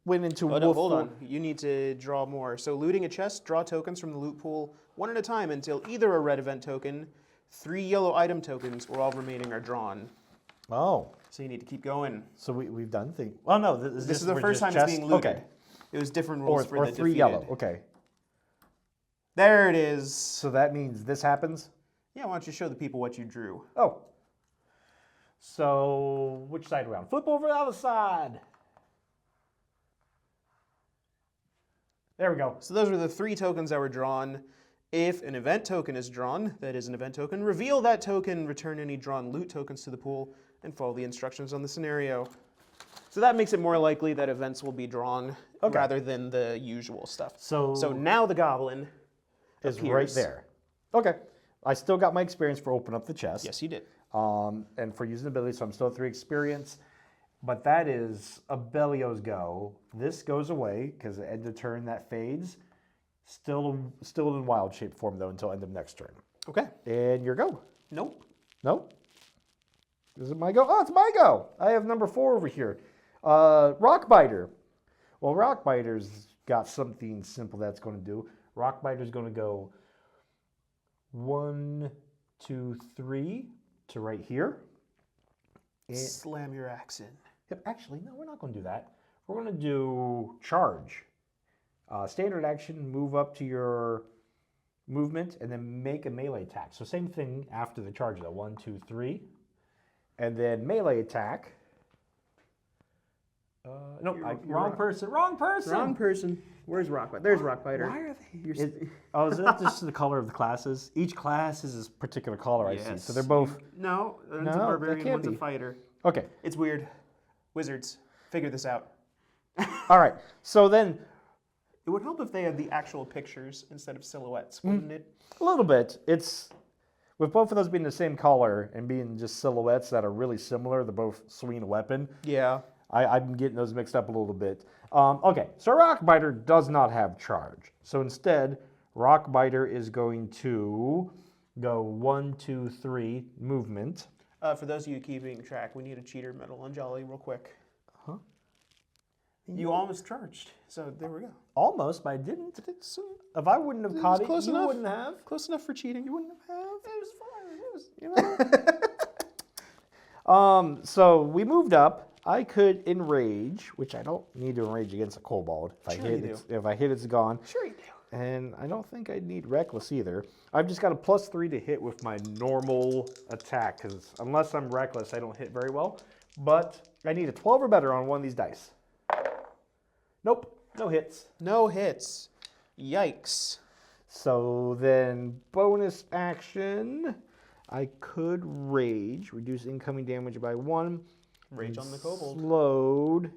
went into wolf. Hold on. You need to draw more. So looting a chest, draw tokens from the loot pool 1 at a time until either a red event token, 3 yellow item tokens, or all remaining are drawn. Oh. So you need to keep going. So we've done things. Oh no, This is the for first just time chest? it's being looted. Okay. It was different rules for or the 3 defeated. yellow. Okay. There it is. So that means this happens? Yeah, why don't you show the people what you drew? Oh. So which side around? Flip over the other side. There we go. So those were the 3 tokens that were drawn. If an event token is drawn, that is an event token, reveal that token, return any drawn loot tokens to the pool, and follow the instructions on the scenario. So that makes it more likely that events will be drawn rather than the usual stuff. So now the goblin is appears. right there. Okay. I still got my experience for opening up the chest. Yes, you did. And for using ability, so I'm still at 3 experience. But that is a Belial's go. This goes away because at end of turn that fades. Still in wild shape form though until end of next turn. Okay. And your go. Nope. Nope. Is it my go? Oh, it's my go. I have number 4 over here. Rockbiter. Well, Rockbiter's got something simple that's going to do. Rockbiter's going to go 1, 2, 3 to right here. And slam your axe in. Yep, actually, no, we're not going to do that. We're going to do charge. Standard action, move up to your movement, and then make a melee attack. So same thing after the charge, though. 1, 2, 3. And then melee attack. Nope, wrong person. Wrong person. Wrong person. Where's Rockbiter? There's Rockbiter. Why are they? Is that just the color of the classes? Each class is this particular color, I see. So they're both. No, one's a that barbarian, can't one's a be. fighter. Okay. It's weird. Wizards, figure this out. All right. So then, It would help if they had the actual pictures instead of silhouettes, wouldn't it? a little bit. It's with both of those being the same color and being just silhouettes that are really similar. They're both swinging a weapon. Yeah. I'm getting those mixed up a little bit. Okay, so Rockbiter does not have charge. So instead, Rockbiter is going to go 1, 2, 3 movement. For those of you keeping track, we need a cheater medal on Jolly real quick. Huh? You almost charged, so there we go. Almost, but I didn't. If I wouldn't have caught it, close you enough. wouldn't have. Close enough for cheating. You wouldn't have. It was fine. It was, So we moved up. I could enrage, which I don't need to enrage against a kobold. If I hit, it's gone. Sure you do. And I don't think I need reckless either. I've just got a +3 to hit with my normal attack, because unless I'm reckless, I don't hit very well. But I need a 12 or better on one of these dice. Nope, no hits. No hits. Yikes. So then bonus action, I could rage, reduce incoming damage by 1. Rage on the kobold. Slowed.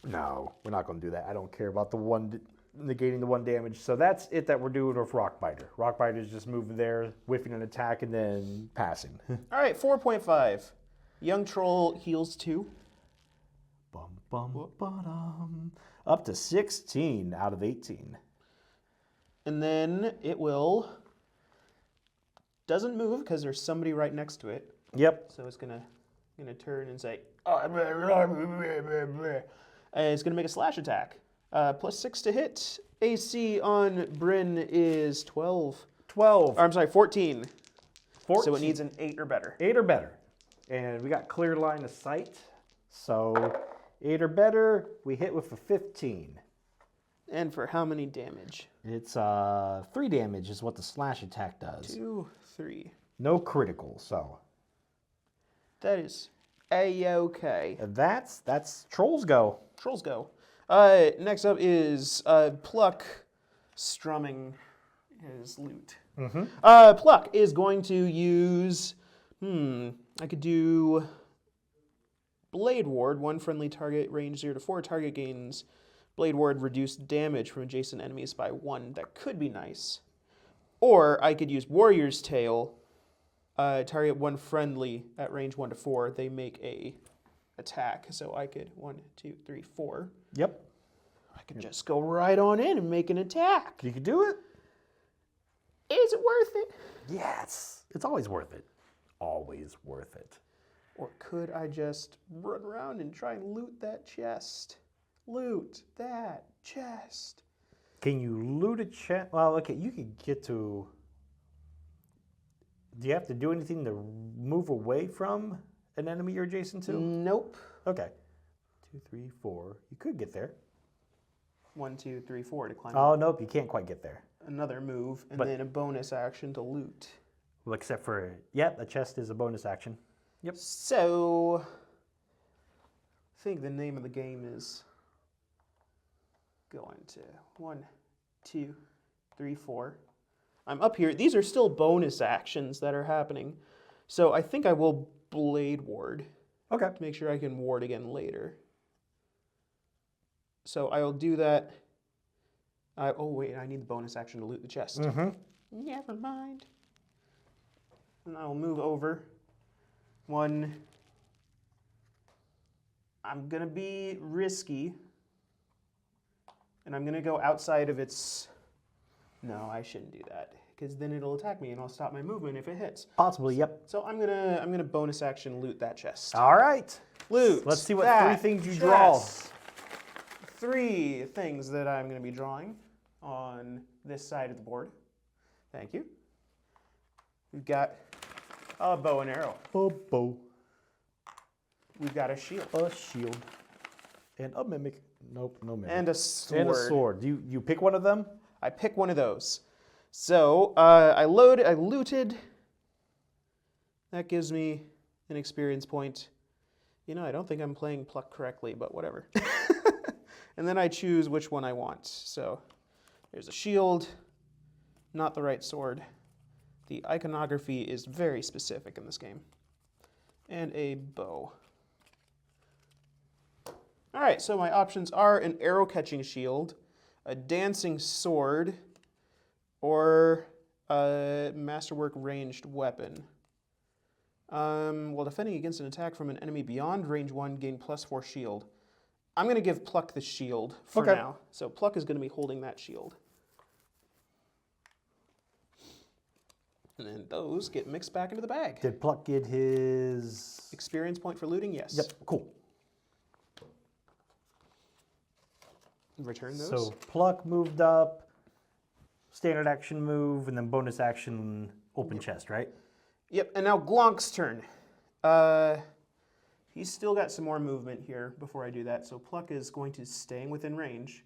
No, we're not going to do that. I don't care about the one negating the 1 damage. So that's it that we're doing with Rockbiter. Rockbiter is just moving there, whiffing an attack, and then passing. All right, 4.5. Young Troll heals 2. Bum, bum, ba-dum. Up to 16 out of 18. And then it doesn't move because there's somebody right next to it. Yep. So it's gonna turn and say, and it's gonna make a slash attack. +6 to hit. AC on Bryn is 12. 12. Or, I'm sorry, 14. 14. So it needs an 8 or better. 8 or better. And we got clear line of sight. So 8 or better, we hit with a 15. And for how many damage? It's 3 damage is what the slash attack does. 2, 3. No critical, so. That is A-okay. That's Trolls go. Trolls go. Next up is Pluck strumming his lute. Pluck is going to use, I could do Blade Ward, 1 friendly target, range 0 to 4. Target gains Blade Ward reduced damage from adjacent enemies by 1. That could be nice. Or I could use Warrior's Tale, target 1 friendly at range 1 to 4. They make a attack, so I could 1, 2, 3, 4. Yep. I could just go right on in and make an attack. You could do it. Is it worth it? Yes. It's always worth it. Always worth it. Or could I just run around and try and loot that chest? Loot that chest. Can you loot a chest? Well, okay, you could get to... Do you have to do anything to move away from an enemy you're adjacent to? Nope. Okay. 2, 3, 4. You could get there. 1, 2, 3, 4 to climb Oh, up. nope, you can't quite get there. Another move, and But- then a bonus action to loot. Well, except for, yep, a chest is a bonus action. Yep. So, I think the name of the game is going to 1, 2, 3, 4. I'm up here. These are still bonus actions that are happening. So I think I will Blade Ward Okay. to make sure I can ward again later. So I will do that. Oh, wait, I need the bonus action to loot the chest. Never mind. And I will move over. One. I'm going to be risky. And I'm going to go outside of its... No, I shouldn't do that. Because then it'll attack me and I'll stop my movement if it hits. Possibly, yep. So I'm gonna bonus action loot that chest. All right. Loot. Let's see what that 3 things you chest. draw. 3 things that I'm gonna be drawing on this side of the board. Thank you. We've got a bow and arrow. A bow. We've got a shield. A shield. And a mimic. Nope, no mimic. And a sword. And a sword. You pick one of them? I pick one of those. So I looted. That gives me an experience point. You know, I don't think I'm playing pluck correctly, but whatever. And then I choose which one I want. So there's a shield, not the right sword. The iconography is very specific in this game. And a bow. All right, so my options are an arrow-catching shield, a dancing sword, or a masterwork ranged weapon. While defending against an attack from an enemy beyond range 1, gain +4 shield. I'm going to give Pluck the shield for now. So Pluck is going to be holding that shield. And then those get mixed back into the bag. Did Pluck get his... Experience point for looting? Yes. Yep, cool. Return those. So Pluck moved up, standard action move, and then bonus action open chest, right? Yep, and now Glonk's turn. He's still got some more movement here before I do that, so Pluck is going to staying within range.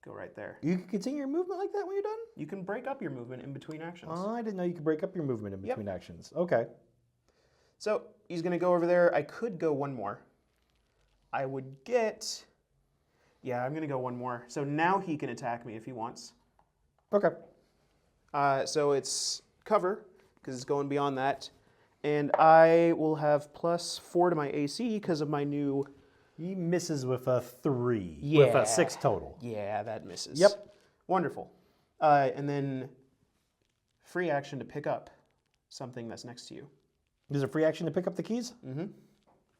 Go right there. You can continue your movement like that when you're done? You can break up your movement in between actions. Oh, I didn't know you could break up your movement in between actions. Okay. So he's going to go over there. I could go one more. I would get... Yeah, I'm going to go one more. So now he can attack me if he wants. Okay. So it's cover, because it's going beyond that. And I will have +4 to my AC because of my new... He misses with a 3. Yeah. With a 6 total. Yeah, that misses. Yep. Wonderful. And then free action to pick up something that's next to you. There's a free action to pick up the keys? Mm-hmm.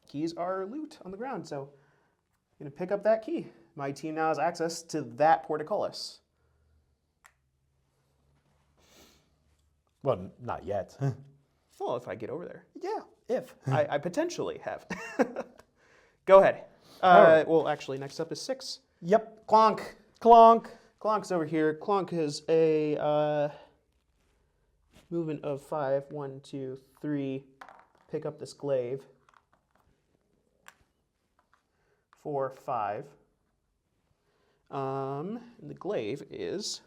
Keys are loot on the ground, so I'm going to pick up that key. My team now has access to that portcullis. Well, not yet. Well, if I get over there. Yeah, if. I potentially have. Go ahead. Right. Well, actually, next up is 6. Yep. Clonk. Clonk. Clonk's over here. Clonk has a movement of 5. 1, 2, 3. Pick up this glaive. 4, 5. And the glaive is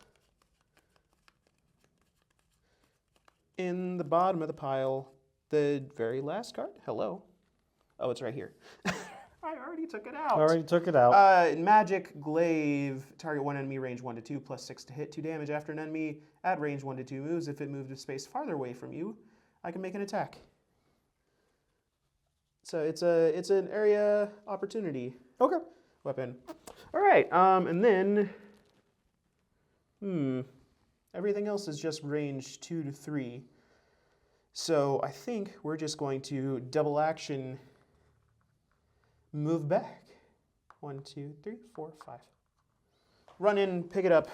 in the bottom of the pile, the very last card. Hello. Oh, it's right here. I already took it out. Already took it out. Magic glaive. Target one enemy range 1 to 2 +6 to hit 2 damage after an enemy at range 1 to 2 moves. If it moved a space farther away from you, I can make an attack. So it's an area opportunity. Okay. Weapon. All right. And then, everything else is just range 2 to 3. So I think we're just going to double action. Move back. 1, 2, 3, 4, 5. Run in, pick it up.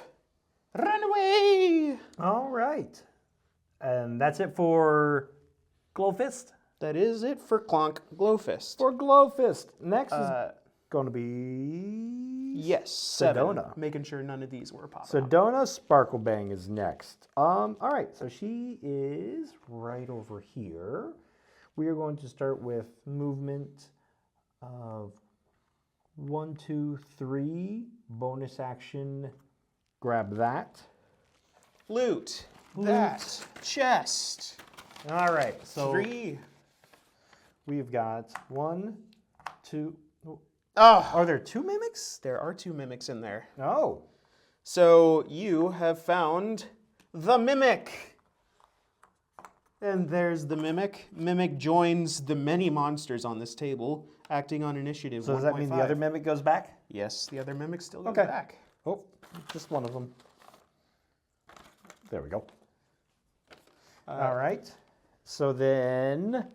Run away! All right. And that's it for Glowfist? That is it for Clonk Glowfist. For Glowfist. Next is going to be... Yes, 7. Sedona. Making sure none of these were popping up. Sedona Sparklebang is next. All right, so she is right over here. We are going to start with movement of 1, 2, 3. Bonus action. Grab that. Loot. That. Chest. All right, so 3. we've got 1, 2. Oh, Are there 2 mimics? there are 2 mimics in there. Oh. So you have found the mimic. And there's the Mimic. Mimic joins the many monsters on this table, acting on initiative 1.5. So does that mean the other mimic goes back? Yes, the other Mimic still goes Okay. back. Oh, just one of them. There we go. All right. So then...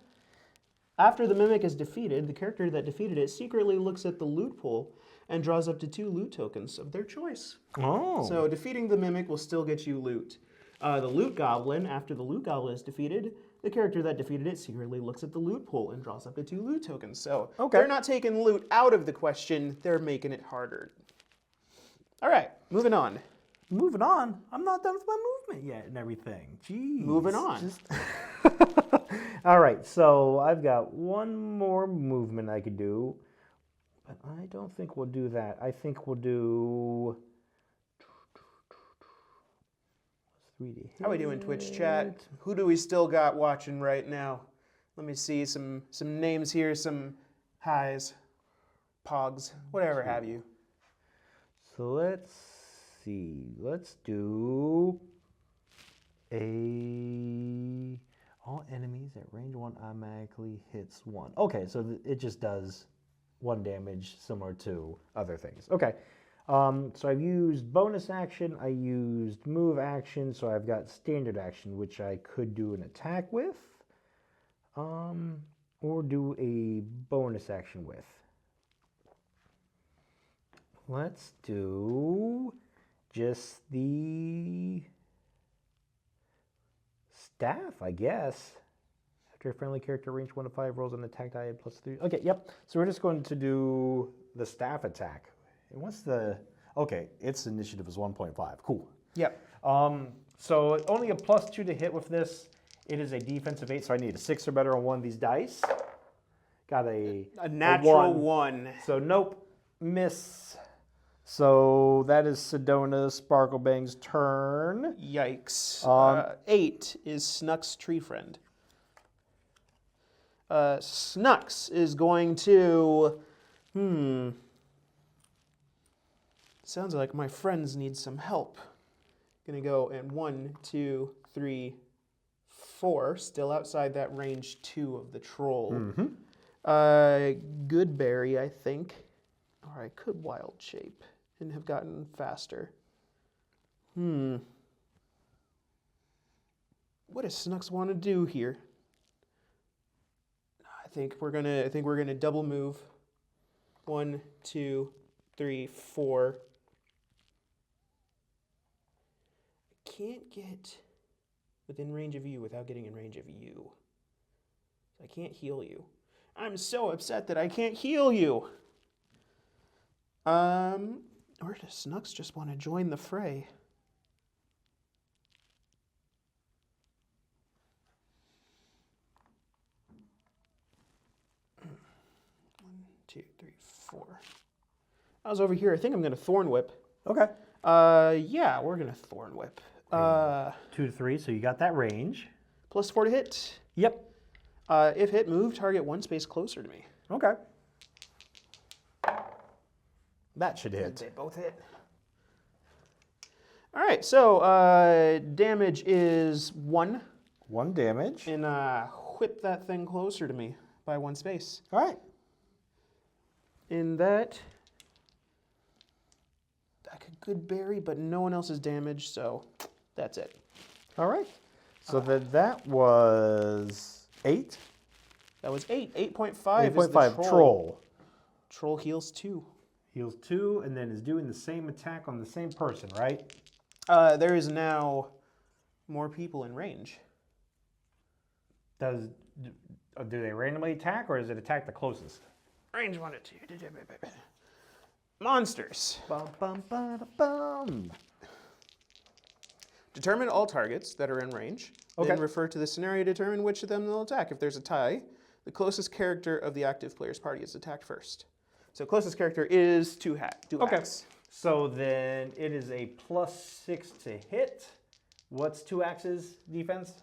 After the Mimic is defeated, the character that defeated it secretly looks at the loot pool and draws up to 2 loot tokens of their choice. Oh. So defeating the Mimic will still get you loot. The Loot Goblin, after the Loot Goblin is defeated, the character that defeated it secretly looks at the loot pool and draws up to 2 loot tokens. So they're not taking loot out of the question, they're making it harder. All right, moving on. Moving on. I'm not done with my movement yet and everything. Jeez. Moving on. All right, so I've got one more movement I could do, but I don't think we'll do that. I think we'll do... How we doing, Twitch chat? Who do we still got watching right now? Let me see some names here, some highs, pogs, whatever have you. So let's see. Let's do a... All enemies at range 1 automatically hits 1. Okay, so it just does 1 damage, similar to other things. Okay, so I've used bonus action, I used move action, so I've got standard action, which I could do an attack with, or do a bonus action with. Let's do just the... staff, I guess. After a friendly character, range 1 to 5 rolls an attack die plus 3. Okay, yep. So we're just going to do the staff attack. And what's the... Okay, its initiative is 1.5. Cool. Yep. So only a +2 to hit with this. It is a defensive 8, so I need a 6 or better on one of these dice. Got a natural 1. So nope, miss. So that is Sedona Sparklebang's turn. Yikes. 8 is Snuck's tree friend. Snux is going to... Sounds like my friends need some help. Gonna go in 1, 2, 3, 4. Still outside that range 2 of the troll. Goodberry, I think. Or I could wild shape and have gotten faster. What does Snux want to do here? I think we're gonna double move. 1, 2, 3, 4. I can't get within range of you without getting in range of you. I can't heal you. I'm so upset that I can't heal you. Or does Snux just want to join the fray? One, 2, 3, 4. I was over here. I think I'm going to Thorn Whip. Okay. Yeah, we're going to Thorn Whip. 2 to 3, so you got that range. +4 to hit. Yep. If hit, move, target 1 space closer to me. Okay. That should hit. They both hit. All right, so damage is 1. 1 damage. And whip that thing closer to me by 1 space. All right. In that, I could good berry, but no one else is damaged, so that's it. All right. So that was 8. That was 8. 8.5 is the 8.5 troll. Troll heals 2. Heals 2, and then is doing the same attack on the same person, right? There is now more people in range. Do they randomly attack, or does it attack the closest? Range 1 to 2. Monsters. Bum, bum, ba, da, bum. Determine all targets that are in range. Okay. Then refer to the scenario to determine which of them they'll attack. If there's a tie, the closest character of the active player's party is attacked first. So closest character is Duhax. Okay. So then it is a +6 to hit. What's Duhax's defense?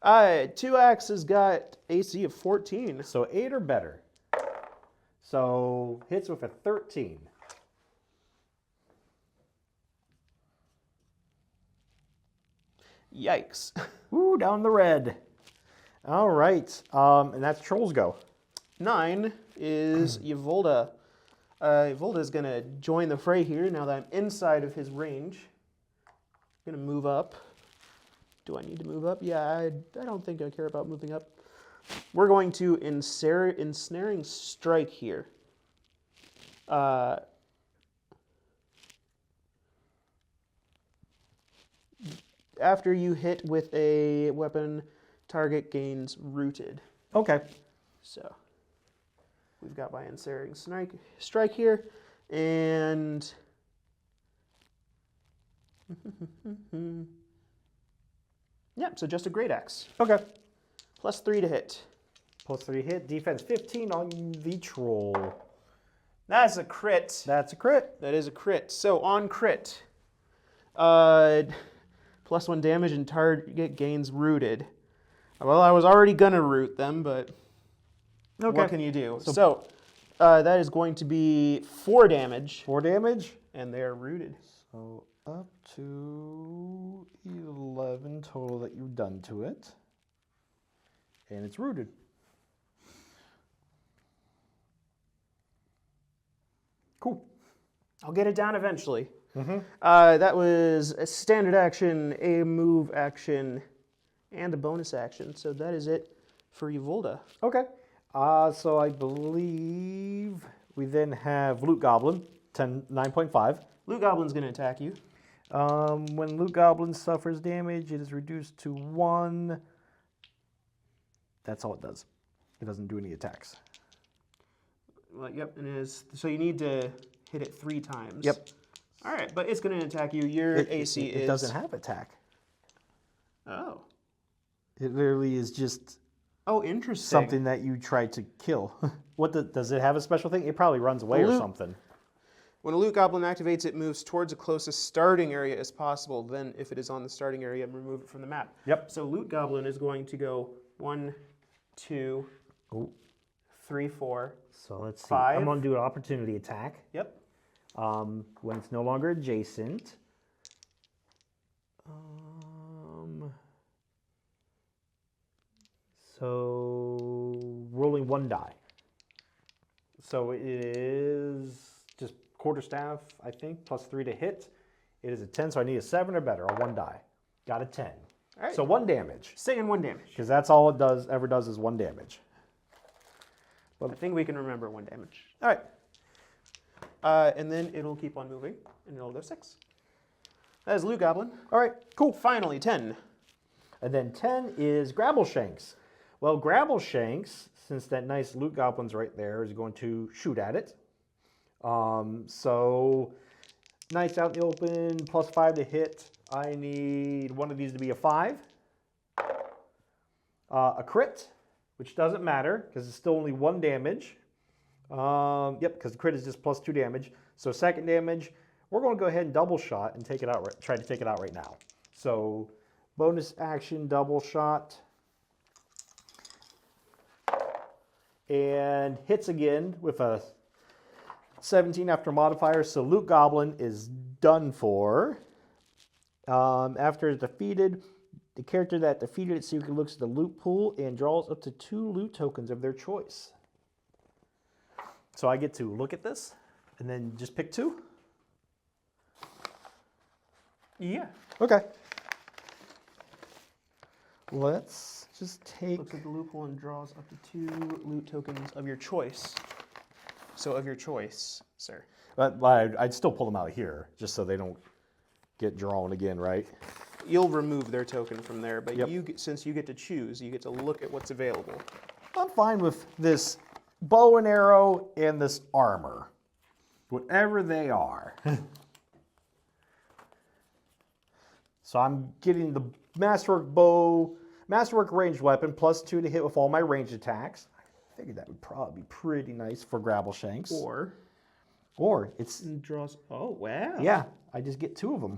Duhax has got AC of 14. So 8 or better. So hits with a 13. Yikes. Ooh, down the red. All right. And that's Troll's go. 9 is Yvolda. Yvolda is going to join the fray here now that I'm inside of his range. I'm going to move up. Do I need to move up? Yeah, I don't think I care about moving up. We're going to ensnaring strike here. After you hit with a weapon, target gains rooted. Okay. So we've got my ensnaring strike here, and yep. So just a great axe. Okay. +3 to hit. +3 hit. Defense 15 on the Troll. That's a crit. That's a crit. That is a crit. So on crit, +1 damage and target gains rooted. Well, I was already gonna root them, but what can you do? So that is going to be 4 damage. 4 damage. And they are rooted. So up to 11 total that you've done to it. And it's rooted. Cool. I'll get it down eventually. That was a standard action, a move action, and a bonus action. So that is it for Yvolda. Okay. So I believe we then have Loot Goblin, 9.5. Loot Goblin's going to attack you. When Loot Goblin suffers damage, it is reduced to 1. That's all it does. It doesn't do any attacks. Well, yep, it is. So you need to hit it 3 times. Yep. All right, but it's going to attack you. Your AC is... It doesn't have attack. Oh. It literally is just... Oh, interesting. Something that you try to kill. Does it have a special thing? It probably runs away or something. When a Loot Goblin activates, it moves towards the closest starting area as possible. Then, if it is on the starting area, remove it from the map. Yep. So Loot Goblin is going to go 1, 2, 3, 4. So let's see. 5. I'm going to do an opportunity attack. Yep. When it's no longer adjacent. So rolling 1 die. So it is just quarterstaff, I think, +3 to hit. It is a 10, so I need a 7 or better on 1 die. Got a 10. All right. So 1 damage. Saying 1 damage. Because that's all it ever does is 1 damage. I think we can remember 1 damage. All right. And then it'll keep on moving, and it'll go 6. That is Loot Goblin. All right, cool. Finally, 10. And then 10 is Grabbleshanks. Well, Grabbleshanks, since that nice Loot Goblin's right there, is going to shoot at it. So, Knight's out in the open, +5 to hit. I need one of these to be a 5. A crit, which doesn't matter, because it's still only 1 damage. Yep, because the crit is just +2 damage. So 2nd damage, we're going to go ahead and double shot and take it out. Try to take it out right now. So bonus action, double shot, and hits again with a 17 after modifier. So Loot Goblin is done for. After it's defeated, the character that defeated it secretly looks at the loot pool and draws up to 2 loot tokens of their choice. So I get to look at this and then just pick 2? Yeah. Okay. Let's just take... Looks at the loot pool and draws up to 2 loot tokens of your choice. So of your choice, sir. But I'd still pull them out here, just so they don't get drawn again, right? You'll remove their token from there, but Yep. since you get to choose, you get to look at what's available. I'm fine with this bow and arrow and this armor. Whatever they are. So I'm getting the Masterwork bow, Masterwork ranged weapon, +2 to hit with all my ranged attacks. I figured that would probably be pretty nice for Grabbleshanks. Or it's... Draws... Oh, wow. Yeah, I just get 2 of them.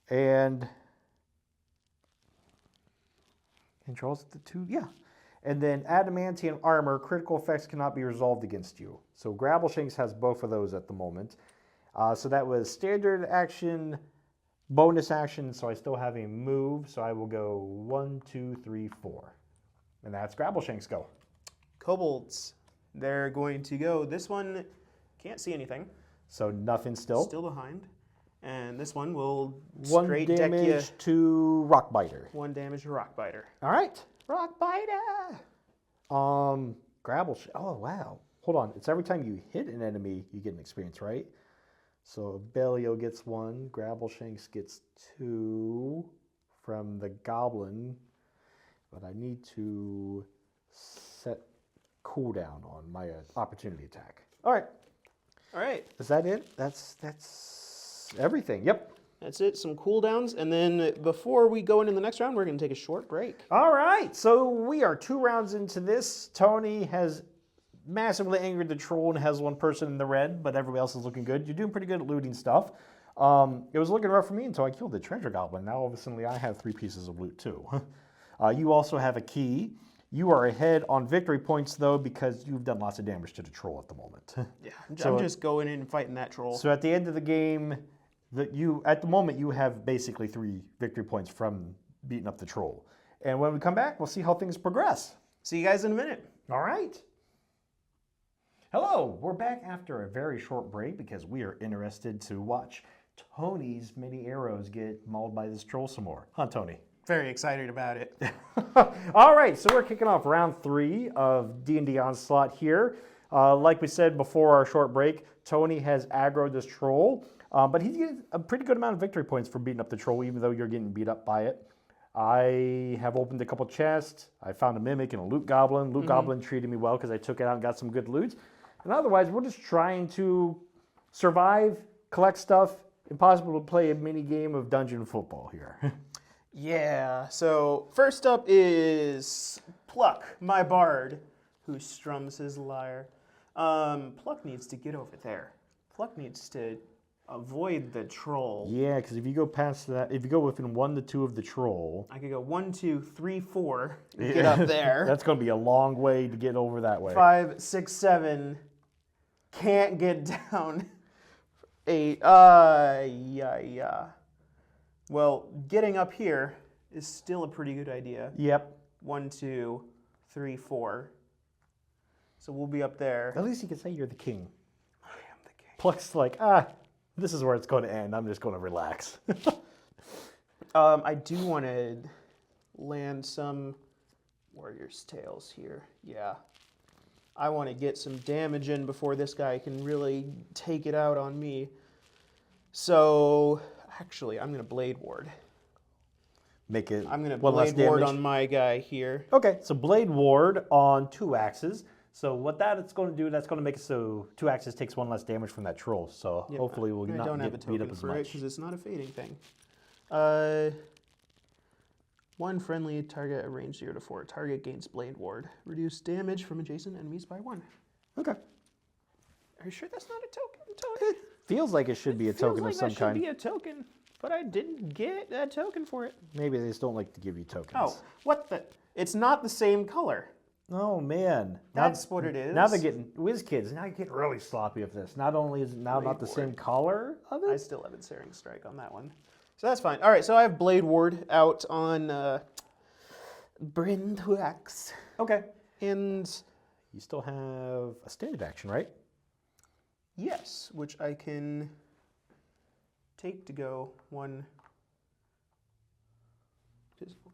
And draws the 2, yeah. And then Adamantium armor, critical effects cannot be resolved against you. So Grabbleshanks has both of those at the moment. So that was standard action, bonus action, so I still have a move, so I will go 1, 2, 3, 4. And that's Grabbleshanks go. Kobolds. They're going to go. This one can't see anything. So nothing still. Still behind. And this one will 1 straight deck you. damage to Rockbiter. 1 damage to Rockbiter. All right. Rockbiter. Grabbleshanks. Oh, wow. Hold on. It's every time you hit an enemy, you get an experience, right? So Belial gets 1. Grabbleshanks gets 2 from the Goblin. But I need to set cooldown on my opportunity attack. All right. All right. Is that it? That's everything. Yep. That's it. Some cooldowns. And then before we go into the next round, we're going to take a short break. All right. So we are 2 rounds into this. Tony has massively angered the troll and has 1 person in the red, but everybody else is looking good. You're doing pretty good at looting stuff. It was looking rough for me until I killed the treasure goblin. Now, all of a sudden, I have 3 pieces of loot, too. You also have a key. You are ahead on victory points, though, because you've done lots of damage to the troll at the moment. Yeah, I'm just going in and fighting that troll. So at the end of the game, at the moment, you have basically 3 victory points from beating up the troll. And when we come back, we'll see how things progress. See you guys in a minute. All right. Hello, we're back after a very short break because we are interested to watch Tony's many arrows get mauled by this troll some more. Huh, Tony? Very excited about it. All right, so we're kicking off round 3 of D&D Onslaught here. Like we said before our short break, Tony has aggroed this troll, but he's getting a pretty good amount of victory points for beating up the troll, even though you're getting beat up by it. I have opened a couple chests. I found a mimic and a loot goblin. Loot goblin treated me well because I took it out and got some good loot. And otherwise, we're just trying to survive, collect stuff, and possibly play a mini game of dungeon football here. Yeah, so first up is Pluck, my bard, who strums his lyre. Pluck needs to get over there. Pluck needs to avoid the troll. Yeah, because if you go past that, if you go within 1 to 2 of the troll, I could go 1, 2, 3, 4, and get up there. That's going to be a long way to get over that way. 5, 6, 7, can't get down. 8, yeah. Well, getting up here is still a pretty good idea. Yep. 1, 2, 3, 4. So we'll be up there. At least you can say you're the king. I am the king. Pluck's like, this is where it's going to end. I'm just going to relax. I do want to land some Warrior's Tales here. Yeah. I want to get some damage in before this guy can really take it out on me. So, actually, I'm going to Blade Ward. Make it I'm going to one less Blade Ward damage. on my guy here. Okay, so Blade Ward on 2 axes. So what it's going to do, that's going to make it so 2 axes takes 1 less damage from that troll. So Yep, hopefully we'll I not don't have a get beat token up as for it much. because it's not a fading thing. 1 friendly target at range 0 to 4. Target gains Blade Ward. Reduce damage from adjacent enemies by 1. Okay. Are you sure that's not a token, Tony? It feels like it should be a token of some Feels like that kind. should be a token, but I didn't get a token for it. Maybe they just don't like to give you tokens. Oh, what the? It's not the same color. Oh, man. That's what it is. Now they're getting, whiz kids, now you're getting really sloppy with this. Not only is it now not the same color of I it. still have Searing Strike on that one. So that's fine. All right, so I have Blade Ward out on Brindwax. Okay. And You still have a standard action, right? yes, which I can take to go 1.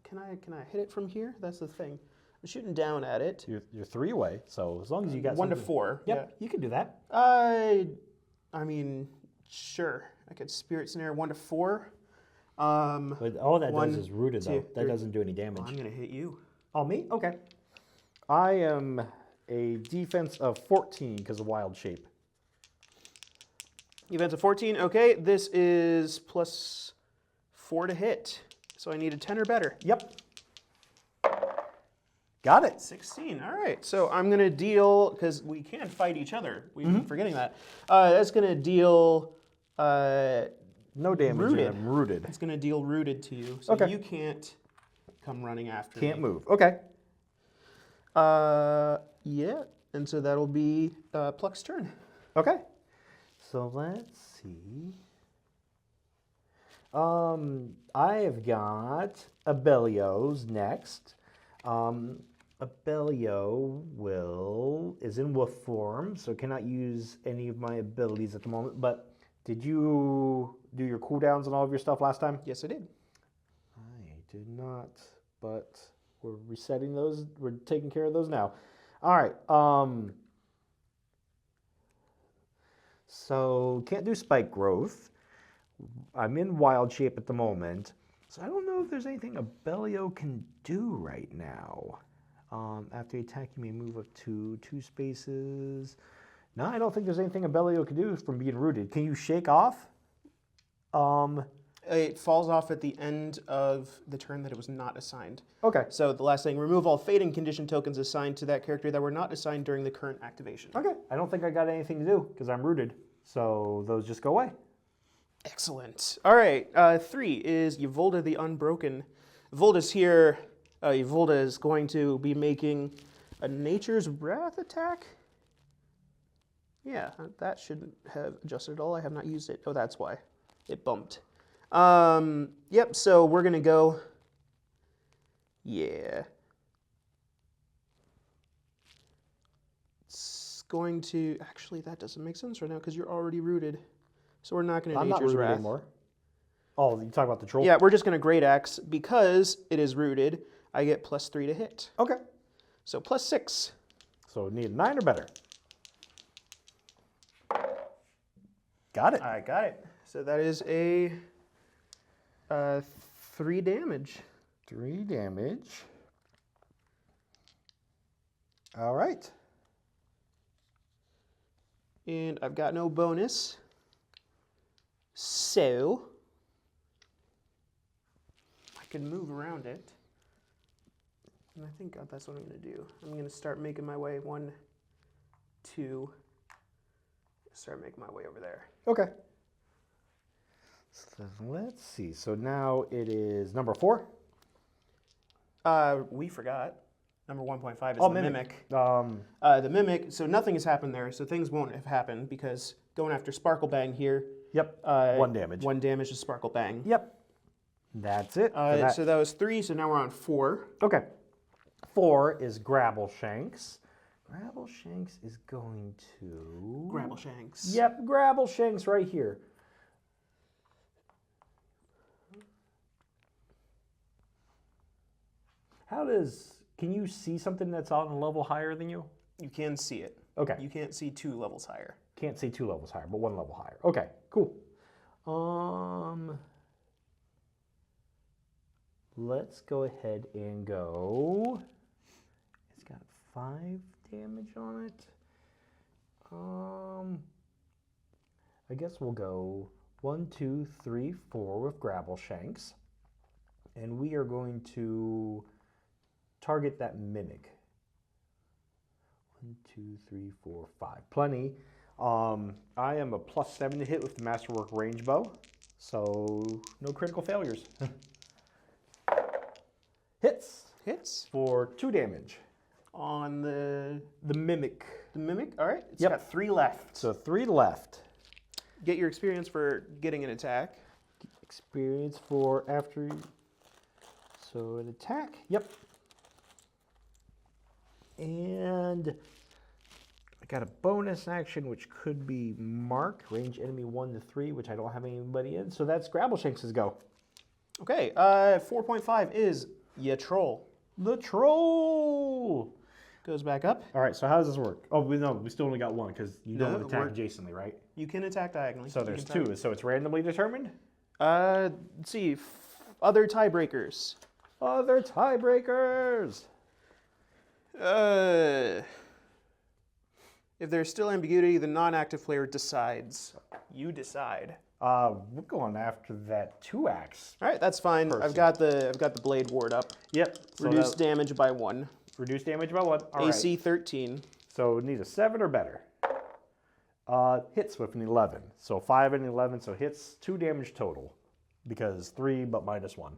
Can I hit it from here? That's the thing. I'm shooting down at it. You're 3 away, so as long as you got 1 to something- 4. Yep, you can do that. Yeah. I mean, sure. I could Spirit Snare 1 to 4. But all that 1, does is rooted, 2, though. That 3. doesn't do any damage. I'm gonna hit you. Oh, me? Okay. I am a defense of 14 because of wild shape. Events of 14. Okay, this is plus 4 to hit. So I need a 10 or better. Yep. Got it. 16. All right. So I'm going to deal, because we can fight each other. We've been forgetting that. That's going to deal No damage. Rooted. I'm rooted. it's going to deal rooted to you. So Okay. you can't come running after Can't me. move. Okay. Yeah. And so that'll be Pluck's turn. Okay. So let's see. I have got Abelios next. Abelio is in wolf form, so cannot use any of my abilities at the moment. But did you do your cooldowns and all of your stuff last time? Yes, I did. I did not, but we're resetting those. We're taking care of those now. All right. So can't do spike growth. I'm in wild shape at the moment, so I don't know if there's anything Abelio can do right now. After you attack, you may move up to 2 spaces. No, I don't think there's anything Abelio can do from being rooted. Can you shake off? It falls off at the end of the turn that it was not assigned. Okay. So the last thing, remove all fading condition tokens assigned to that character that were not assigned during the current activation. Okay. I don't think I got anything to do because I'm rooted. So those just go away. Excellent. All right. 3 is Yvolda the Unbroken. Yvolda's here. Yvolda is going to be making a Nature's Wrath attack. Yeah, that shouldn't have adjusted at all. I have not used it. Oh, that's why. It bumped. Yep, so we're going to go... Yeah. It's going to... Actually, that doesn't make sense right now because you're already rooted. So we're not going to I'm not Nature's rooted Wrath anymore. Oh, you talk about the troll? Yeah, we're just going to Great Axe. Because it is rooted, I get +3 to hit. Okay. So +6. So need a 9 or better. Got it. I got it. So that is a 3 damage. 3 damage. All right. And I've got no bonus. So I can move around it. And I think that's what I'm going to do. I'm going to start making my way 1, 2. Start making my way over there. Okay. So let's see. So now it is number 4. We forgot. Number 1.5 is Oh, the Mimic. The Mimic, so nothing has happened there, so things won't have happened because going after Sparkle Bang here. Yep. 1 damage. 1 damage to Sparkle Bang. Yep. That's it. for that. So that was 3, so now we're on 4. Okay. 4 is Grabble Shanks. Grabble Shanks is going to... Grabble Shanks. Yep, Grabble Shanks right here. Can you see something that's on a level higher than you? You can see it. Okay. You can't see 2 levels higher. Can't see 2 levels higher, but 1 level higher. Okay, cool. Let's go ahead and go. It's got 5 damage on it. I guess we'll go 1, 2, 3, 4 with Grabble Shanks. And we are going to target that Mimic. 1, 2, 3, 4, 5. Plenty. I am a +7 to hit with the Masterwork range bow, so no critical failures. Hits. Hits. For 2 damage. On the Mimic. The Mimic, all right. It's Yep. got 3 left. So 3 left. Get your experience for getting an attack. Experience for after... So an attack. Yep. And I got a bonus action, which could be Mark, range enemy 1 to 3, which I don't have anybody in. So that's Grabble Shanks' go. Okay, 4.5 is Ya Troll. The Troll! Goes back up. All right, so how does this work? Oh, we still only got 1 because you don't No, attack adjacently, right? You can attack diagonally. So there's 2, so it's randomly determined? Let's see. Other tiebreakers. Other tiebreakers! If there's still ambiguity, the non-active player decides. You decide. We're going after that 2-axe. All right, that's fine. Person. I've got the blade ward up. Yep. So Reduce damage by 1. Reduce damage by 1. All AC right. 13. So it needs a 7 or better. Hits with an 11. So 5 and 11, so hits 2 damage total. Because 3, but -1.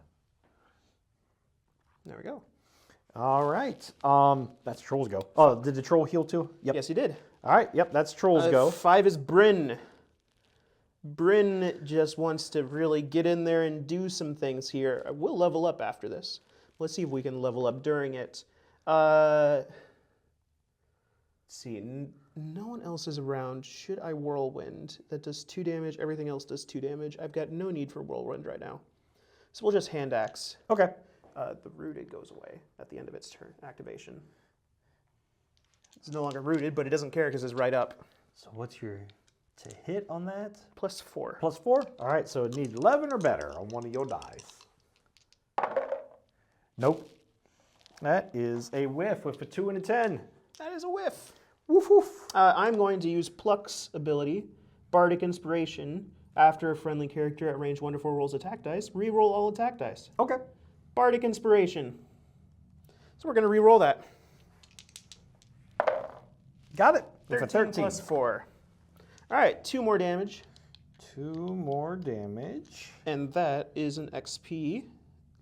There we go. All right. That's Troll's go. Oh, did the Troll heal too? Yep. Yes, he did. All right. Yep, that's Troll's go. 5 is Bryn. Bryn just wants to really get in there and do some things here. We'll level up after this. Let's see if we can level up during it. Let's see. No one else is around. Should I whirlwind? That does 2 damage. Everything else does 2 damage. I've got no need for whirlwind right now. So we'll just hand axe. Okay. The rooted goes away at the end of its turn activation. It's no longer rooted, but it doesn't care because it's right up. So what's your to hit on that? +4. +4? All right, so it needs 11 or better on one of your dice. Nope. That is a whiff with a 2 and a 10. That is a whiff. Woof woof. I'm going to use Pluck's ability, Bardic Inspiration. After a friendly character at range 1 to 4 rolls attack dice, re-roll all attack dice. Okay. Bardic Inspiration. So we're going to re-roll that. Got it. With a 13 +4. All right, 2 more damage. 2 more damage. And that is an XP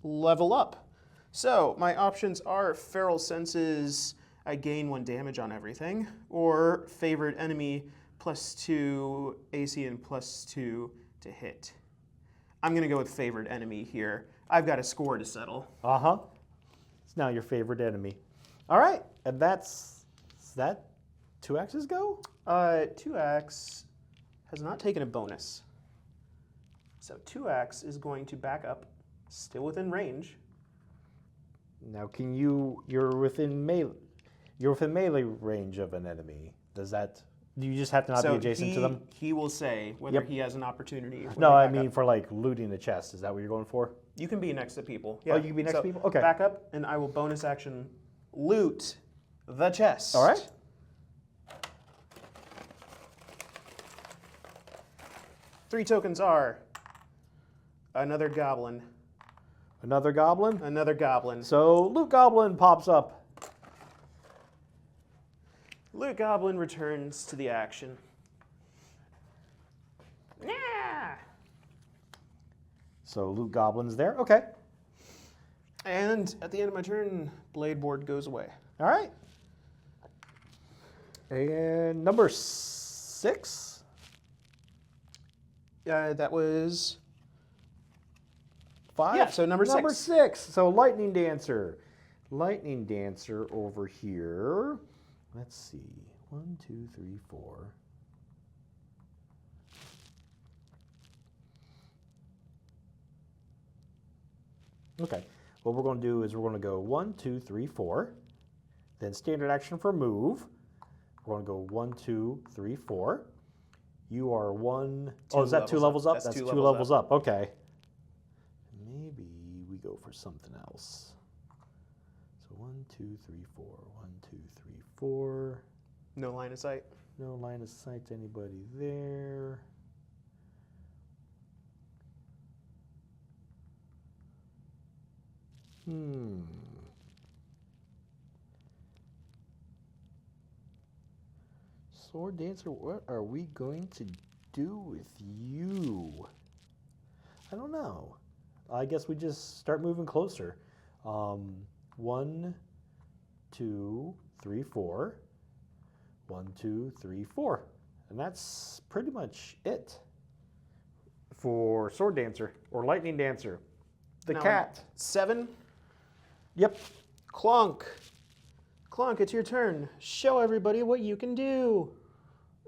level up. So my options are Feral Senses, I gain 1 damage on everything, or Favored Enemy, +2 AC and +2 to hit. I'm going to go with Favored Enemy here. I've got a score to settle. Uh-huh. It's now your favorite enemy. All right, and is that 2 axes go? 2-axe has not taken a bonus. So 2-axe is going to back up, still within range. Now, you're within melee range of an enemy. Do you just have to not be adjacent to them? He will say whether he has an opportunity. No, I mean for like looting the chest. Is that what you're going for? You can be next to people. Yeah. Oh, you can be next to people? Okay. Back up, and I will bonus action loot the chest. All right. Three tokens are another goblin. Another goblin? Another goblin. So Loot Goblin pops up. Loot Goblin returns to the action. Yeah. So Loot Goblin's there. Okay. And at the end of my turn, Blade Board goes away. All right. And number 6. That was 5. Yeah, so number 6. Number 6. So Lightning Dancer. Lightning Dancer over here. Let's see. 1, 2, 3, 4. Okay. What we're going to do is we're going to go 1, 2, 3, 4. Then standard action for move. We're going to go 1, 2, 3, 4. You are 1. Oh, is that 2 levels up? That's 2 levels up. Okay. Maybe we go for something else. So 1, 2, 3, 4. 1, 2, 3, 4. No line of sight. No line of sight to anybody there. Sword Dancer, what are we going to do with you? I don't know. I guess we just start moving closer. 1, 2, 3, 4. 1, 2, 3, 4. And that's pretty much it for Sword Dancer or Lightning Dancer. The cat. 7. Yep. Clonk. Clonk, it's your turn. Show everybody what you can do.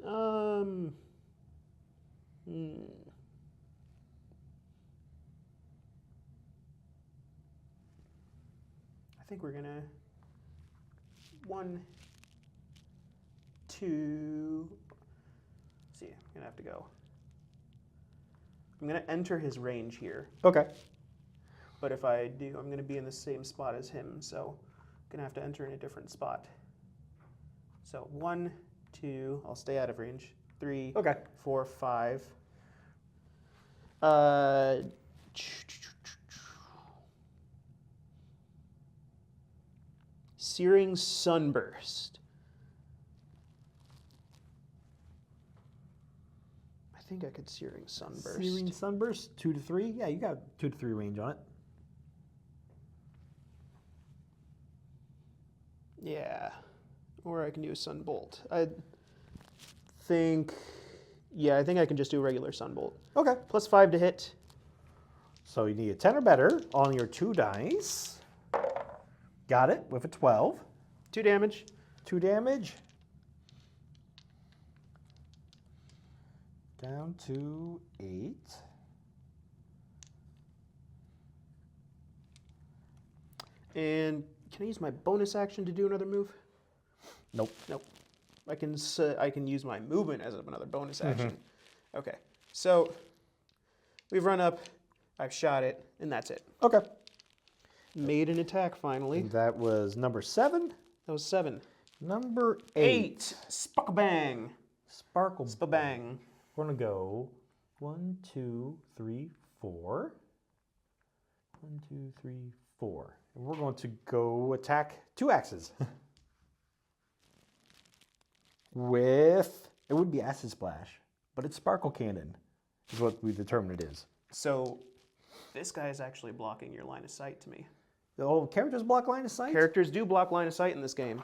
I think we're gonna 1, 2. Let's see, I'm gonna have to go. I'm gonna enter his range here. Okay. But if I do, I'm gonna be in the same spot as him, so I'm gonna have to enter in a different spot. So 1, 2, I'll stay out of range. 3, Okay. 4, 5. Searing Sunburst. I think I could Searing Sunburst. Searing Sunburst, 2 to 3. Yeah, you got 2 to 3 range on it. Yeah. Or I can do a Sunbolt. I think Yeah, I think I can just do a regular Sunbolt. Okay. +5 to hit. So you need a 10 or better on your 2 dice. Got it with a 12. 2 damage. 2 damage. Down to 8. And can I use my bonus action to do another move? Nope. Nope. I can use my movement as another bonus action. Okay. So we've run up, I've shot it, and that's it. Okay. Made an attack finally. And that was number 7. That was 7. Number 8. Spuckabang. Sparkle. Spabang. We're going to go 1, 2, 3, 4. 1, 2, 3, 4. And we're going to go attack 2 axes. With, it would be Acid Splash, but it's Sparkle Cannon, is what we've determined it is. So this guy is actually blocking your line of sight to me. Oh, characters block line of sight? Characters do block line of sight in this game.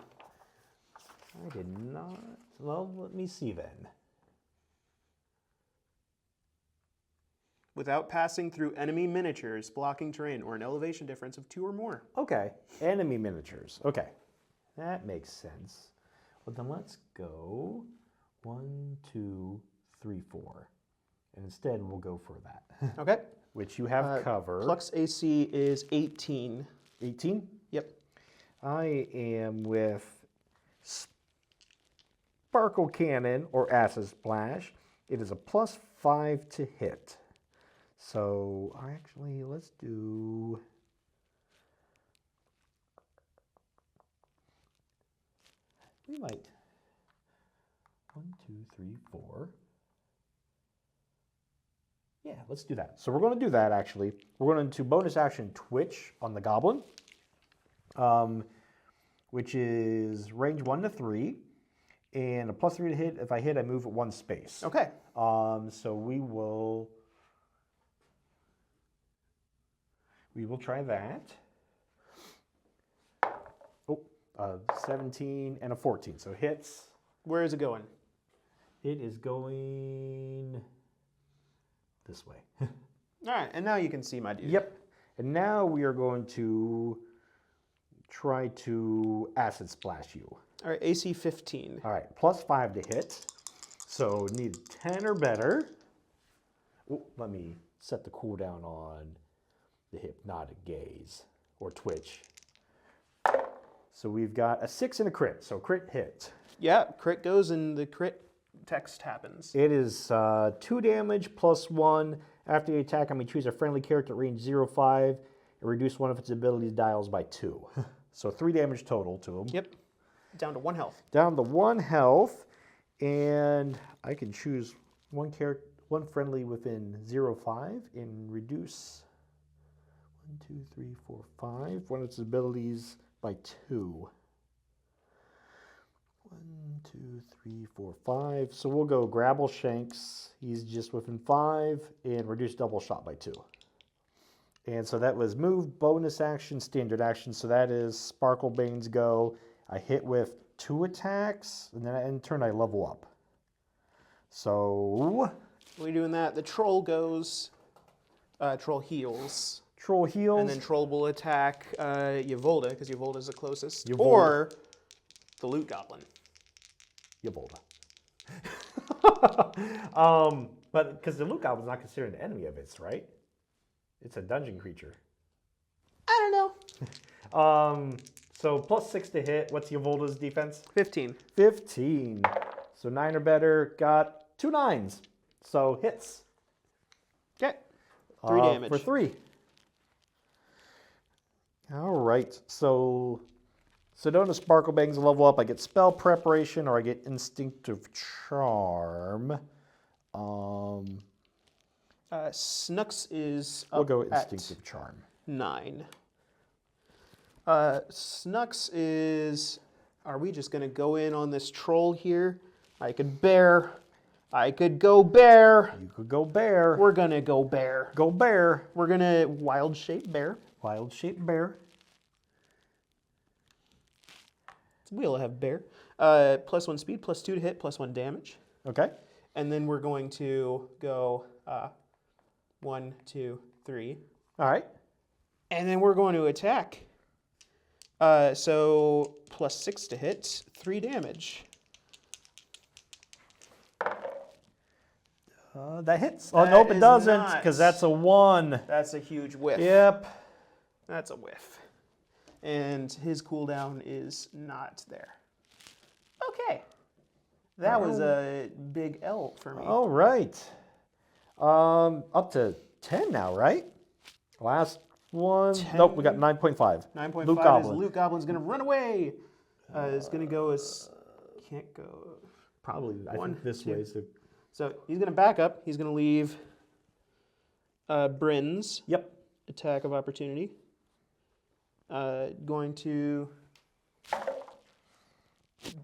I did not. Well, let me see then. Without passing through enemy miniatures, blocking terrain, or an elevation difference of 2 or more. Okay, enemy miniatures. Okay, that makes sense. Well, then let's go 1, 2, 3, 4. And instead, we'll go for that. Okay. Which you have covered. Plux AC is 18. 18? Yep. I am with Sparkle Cannon, or Acid Splash. It is a +5 to hit. So, actually, let's do... We might. 1, 2, 3, 4. Yeah, let's do that. So we're going to do that, actually. We're going to bonus action Twitch on the Goblin, which is range 1 to 3, and a +3 to hit. If I hit, I move at 1 space. Okay. So we will try that. Oh, 17 and a 14, so hits. Where is it going? It is going this way. All right, and now you can see my dude. Yep. And now we are going to try to Acid Splash you. All right, AC 15. All right, +5 to hit. So need 10 or better. Ooh, let me set the cooldown on the Hypnotic Gaze, or Twitch. So we've got a 6 and a crit, so crit hit. Yeah, crit goes and the crit text happens. It is 2 damage +1. After the attack, I may choose a friendly character at range 0-5 and reduce one of its abilities dials by 2. So 3 damage total to him. Yep. Down to 1 health. Down to 1 health, and I can choose one friendly within 0-5 and reduce 1, 2, 3, 4, 5 one of its abilities by 2. 1, 2, 3, 4, 5. So we'll go Grapple Shanks. He's just within 5 and reduce double shot by 2. And so that was move, bonus action, standard action. So that is Sparkle Bane's go. I hit with 2 attacks, and then in turn I level up. So While you're doing that, the troll goes. Troll heals. Troll heals. And then troll will attack Yavolda, because Yavolda's the closest. Yavolda. Or the loot goblin. Yavolda. But because the loot goblin's not considered an enemy of its, right? It's a dungeon creature. I don't know. So +6 to hit. What's Yavolda's defense? 15. 15. So 9 or better. Got 2 9s. So hits. Okay. 3 damage. For 3. All right. So Sedona Sparkle Bangs level up. I get Spell Preparation or I get Instinctive Charm. Snux is We'll up go at Instinctive Charm. 9. Snux is... Are we just going to go in on this troll here? I could bear. I could go bear. You could go bear. We're going to go bear. Go bear. We're going to wild shape bear. Wild shape bear. We'll have bear. +1 speed, +2 to hit, +1 damage. Okay. And then we're going to go 1, 2, 3. All right. And then we're going to attack. So +6 to hit, 3 damage. That hits. Oh, nope, it doesn't, not. because that's a 1. That's a huge whiff. Yep. That's a whiff. And his cooldown is not there. Okay. That was a big L for me. All right. Up to 10 now, right? Last one. 10. Nope, we got 9.5. 9.5 Luke is Goblin. Luke Goblin's going to run away. Is going to go as... Can't go... Probably, I think this way is the... So he's going to back up. He's going to leave Bryn's Yep. attack of opportunity. Going to...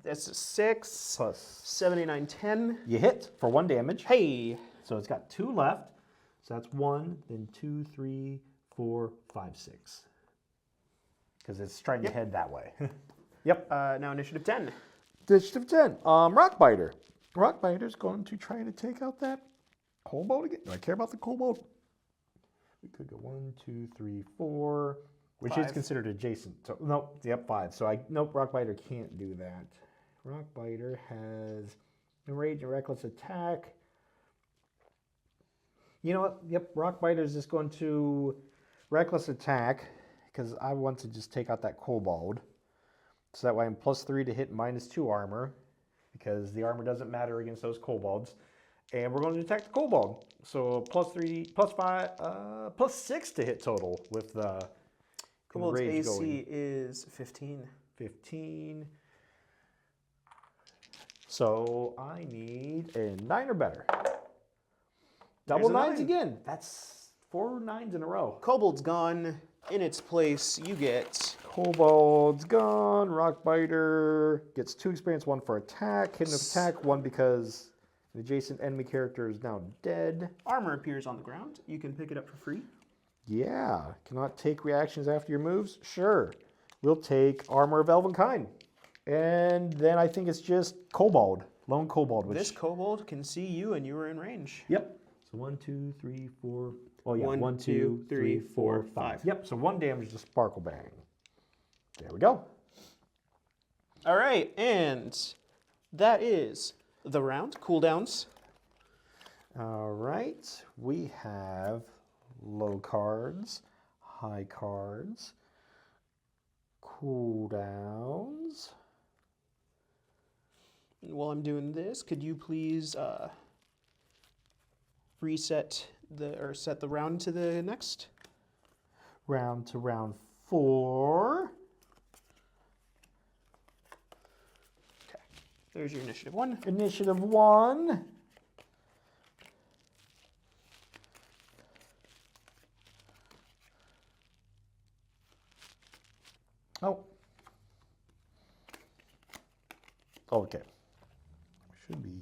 That's a 6. Plus. 79, 10. You hit for 1 damage. Hey! So it's got 2 left. So that's 1, then 2, 3, 4, 5, 6. Because it's trying to head that way. Yep. Now initiative 10. Initiative 10. Rockbiter. Rockbiter's going to try to take out that kobold again. Do I care about the kobold? We could go 1, 2, 3, 4, which 5. is considered adjacent. So, nope, yep, 5. So nope, Rockbiter can't do that. Rockbiter has enrage and reckless attack. You know what? Yep, Rockbiter is just going to reckless attack because I want to just take out that kobold. So that way I'm +3 to hit, -2 armor, because the armor doesn't matter against those kobolds. And we're going to attack the kobold. So +3, +5, +6 to hit total with the Kobold's enrage AC going. is 15. 15. So I need a 9 or better. Double There's a 9s 9. again. That's 4 9s in a row. Kobold's gone. In its place, you get... Kobold's gone. Rockbiter gets 2 experience, 1 for attack. Hidden attack, 1 because an adjacent enemy character is now dead. Armor appears on the ground. You can pick it up for free. Yeah. Cannot take reactions after your moves? Sure. We'll take Armor of Elvenkind. And then I think it's just Kobold. Lone Kobold. Which... This kobold can see you and you are in range. Yep. So 1, 2, 3, 4. Oh yeah. 1, 2, 3, 4, 5. Yep. So 1 damage to Sparkle Bang. There we go. All right, and that is the round. Cooldowns. All right. We have low cards, high cards, cooldowns. While I'm doing this, could you please reset set the round to the next? Round to round 4. Okay. There's your initiative 1. Initiative 1. Oh. Okay. Should be.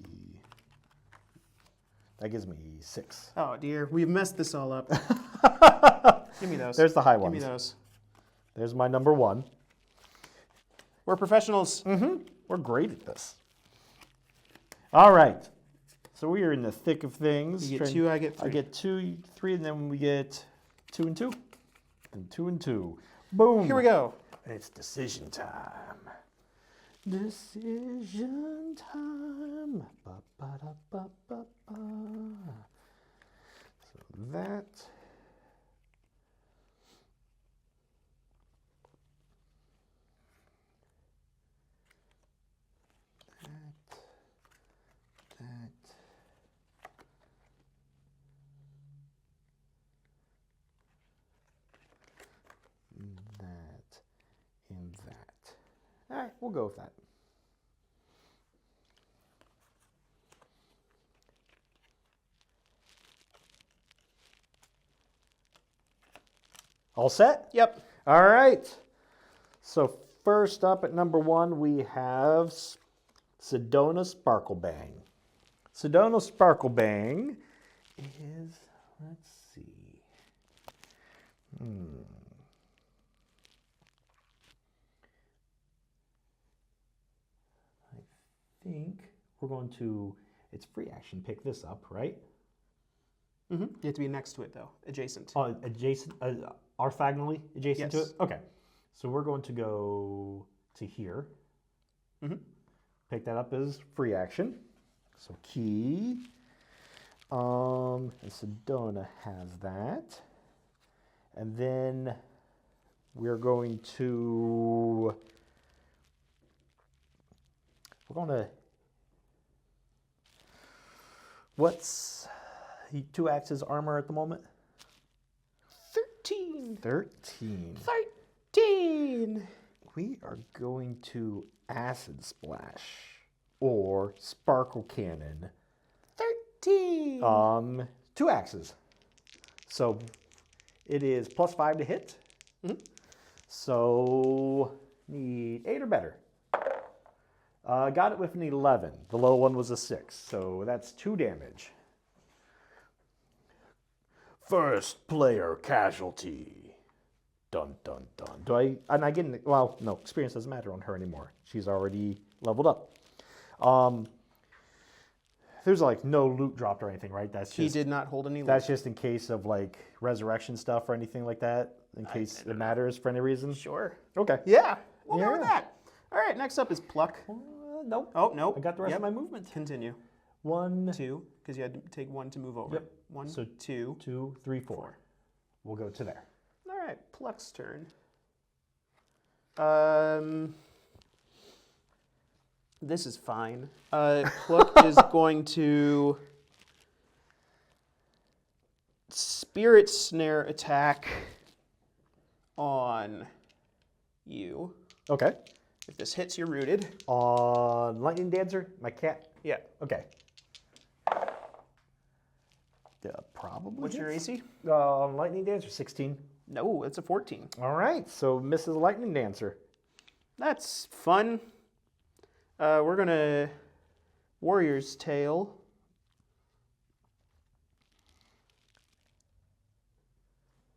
That gives me 6. Oh dear, we've messed this all up. Give me those. There's the high Give ones. me those. There's my number 1. We're professionals. We're great at this. All right. So we are in the thick of things. You get 2, I get 3. I get 2, 3, and then we get 2 and 2. And 2 and 2. Boom. Here we go. It's decision time. Decision time. Ba, ba, da, ba, ba, ba. So that. And that. All right, we'll go with that. All set? Yep. All right. So first up at number 1, we have Sedona Sparklebang. Sedona Sparklebang is, let's see. I think we're going to It's free action. Pick this up, right? You have to be next to it, though. Adjacent. Oh, adjacent, orthogonally adjacent to Yes. it? Okay. So we're going to go to here. Pick that up as free action. So key. And Sedona has that. And then we're going to, what's 2 axes armor at the moment? 13. 13. 13. We are going to acid splash or sparkle cannon. 13. 2 axes. So it is +5 to hit. So need 8 or better. Got it with an 11. The low one was a 6, so that's 2 damage. First player casualty. Dun dun dun. And I get, well, no, experience doesn't matter on her anymore. She's already leveled up. There's like no loot dropped or anything, right? That's just, He did not hold any loot. That's just in case of like resurrection stuff or anything like that, in case it matters for any reason. Sure. Okay. Yeah, we'll go with that. All right, next up is pluck. Nope. Oh, nope. I got the rest of my movement. Continue. 1, 2, because you had to take 1 to move over. Yep. 1, So 2, 2, 3, 4. We'll go to there. All right, pluck's turn. This is fine. Pluck is going to spirit snare attack on you. Okay. If this hits, you're rooted. On Lightning Dancer, my cat. Yeah. Okay. Probably. What's your hits. AC? On Lightning Dancer, 16. No, it's a 14. All right, so misses Lightning Dancer. That's fun. We're going to Warrior's Tale.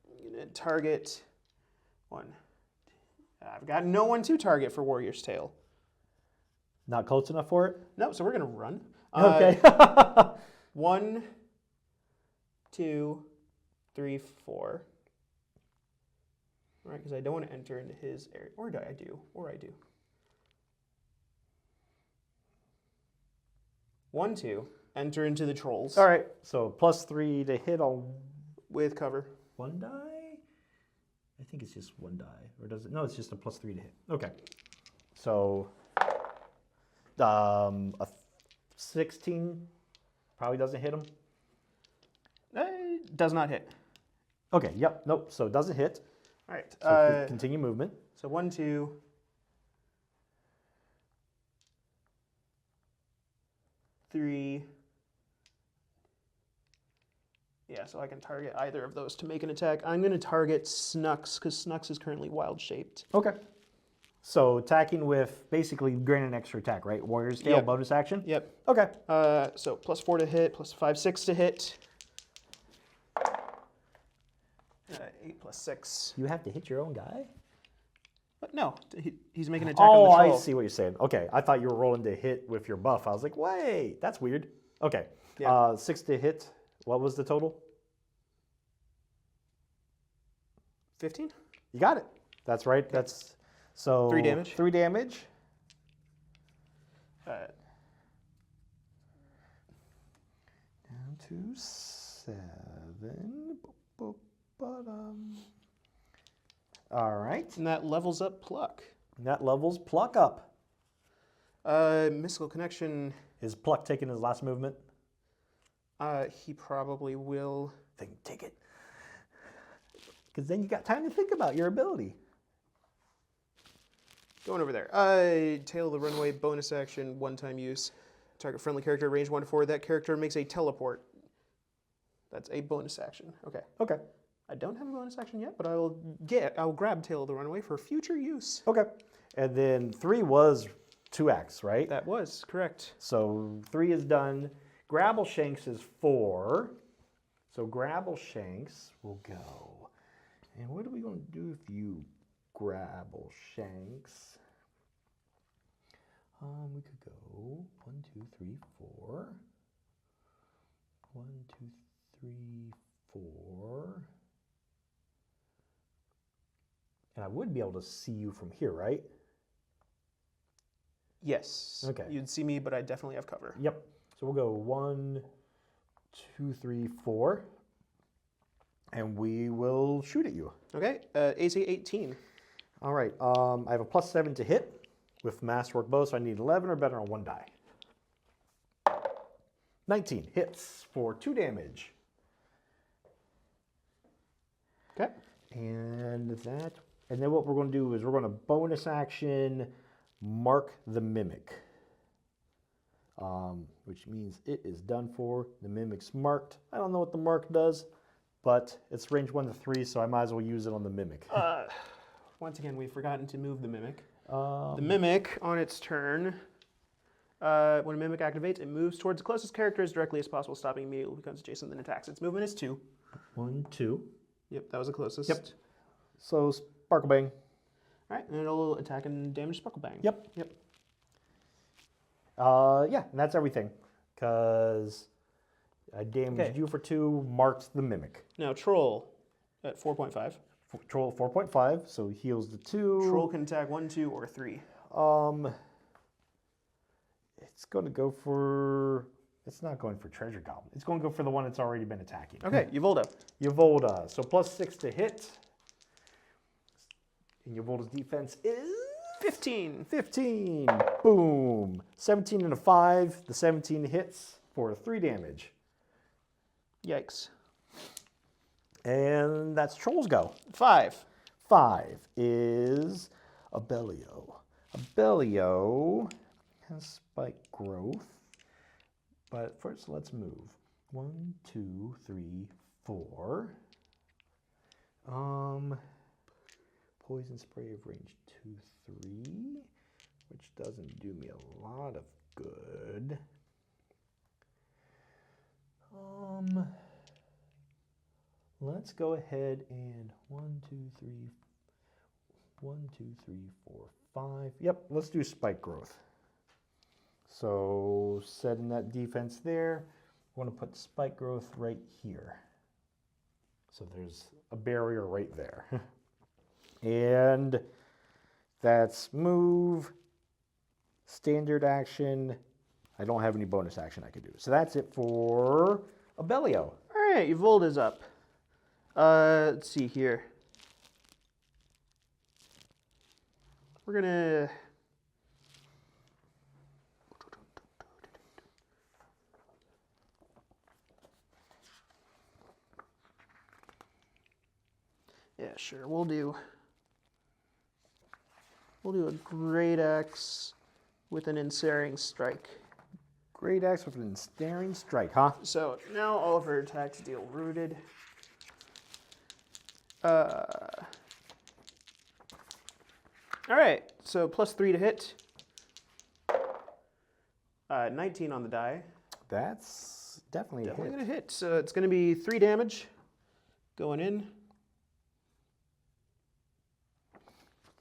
I'm going to target 1. I've got no one to target for Warrior's Tale. Not close enough for it? No, so we're going to run. Okay. 1, 2, 3, 4. All right, because I don't want to enter into his area. Or do I do? Or I do. 1, 2. Enter into the trolls. All right, so +3 to hit on With cover. 1 die? I think it's just 1 die. Or does it? No, it's just a +3 to hit. Okay. So, a 16 probably doesn't hit him. Does not hit. Okay, yep, nope, so it doesn't hit. All right. So continue movement. So 1, 2. 3. Yeah, so I can target either of those to make an attack. I'm going to target Snux, because Snux is currently wild-shaped. Okay. So attacking with basically granting an extra attack, right? Warrior's Tale, Yep. bonus action? Yep. Okay. So +4 to hit, +5, 6 to hit. 8 + 6. You have to hit your own guy? But no, he's making an attack on the Oh, troll. I see what you're saying. Okay, I thought you were rolling to hit with your buff. I was like, wait, that's weird. Okay, Yeah. 6 to hit. What was the total? 15? You got it. That's right. That's so 3 damage. 3 damage. Uh, Down to 7. Boop, bottom. All right. and that levels up Pluck. That levels Pluck up. Mystical Connection, Is Pluck taking his last movement? he probably will. Then take it. Because then you got time to think about your ability. Going over there. Tail of the Runaway, bonus action, one-time use. Target friendly character, range 1 to 4. That character makes a teleport. That's a bonus action. Okay. Okay. I don't have a bonus action yet, but I'll grab Tail of the Runaway for future use. Okay. And then 3 was 2x, right? That was correct. So 3 is done. Grabble Shanks is 4. So Grabble Shanks will go. And what are we going to do with you, Grabble Shanks? We could go 1, 2, 3, 4. 1, 2, 3, 4. And I would be able to see you from here, right? Yes. Okay. You'd see me, but I definitely have cover. Yep. So we'll go 1, 2, 3, 4. And we will shoot at you. Okay. AC 18. All right. I have a +7 to hit with masterwork bow, so I need 11 or better on 1 die. 19 hits for 2 damage. Okay. And then what we're going to do is we're going to bonus action mark the mimic, which means it is done for. The mimic's marked. I don't know what the mark does, but it's range 1 to 3, so I might as well use it on the mimic. Once again, we've forgotten to move the mimic. The mimic, on its turn, when a mimic activates, it moves towards the closest character as directly as possible, stopping immediately, becomes adjacent, then attacks. Its movement is 2. 1, 2. Yep, that was the closest. Yep. So Sparkle Bang. All right, and it'll attack and damage Sparkle Bang. Yep. Yep. Yeah, and that's everything, because I damaged you for 2, marked the mimic. Now Troll at 4.5. Troll at 4.5, so he heals the 2. Troll can attack 1, 2, or 3. It's going to go for... It's not going for Treasure Goblin. It's going to go for the one that's already been attacking. Okay, Uvolda. Uvolda. So +6 to hit. And Uvolda's defense is... 15. 15. Boom. 17 and a 5. The 17 hits for 3 damage. Yikes. And that's Troll's go. 5. 5 is Abellio. Abellio has spike growth. But first, let's move. 1, 2, 3, 4. Poison spray of range 2, 3, which doesn't do me a lot of good. Let's go ahead and 1, 2, 3, 1, 2, 3, 4, 5. Yep, let's do spike growth. So setting that defense there, I want to put spike growth right here. So there's a barrier right there. And that's move, standard action. I don't have any bonus action I could do. So that's it for Abellio. All right, Uvolda's up. Let's see here. We're gonna... Yeah, sure. We'll do a Great Axe with an Ensnaring Strike. Great Axe with an Ensnaring Strike, huh? So now all of her attacks deal rooted. All right, so +3 to hit. 19 on the die. That's definitely a hit. Gonna hit. So it's gonna be 3 damage going in.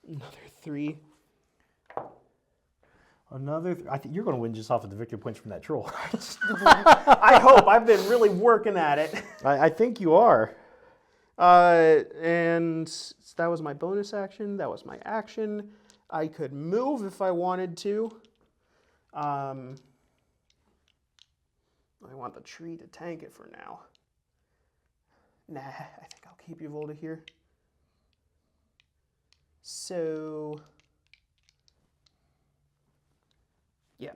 Another 3. I think you're going to win just off of the victory points from that troll. I hope. I've been really working at it. I think you are. And that was my bonus action. That was my action. I could move if I wanted to. I want the tree to tank it for now. Nah, I think I'll keep Uvolda here. So, yeah.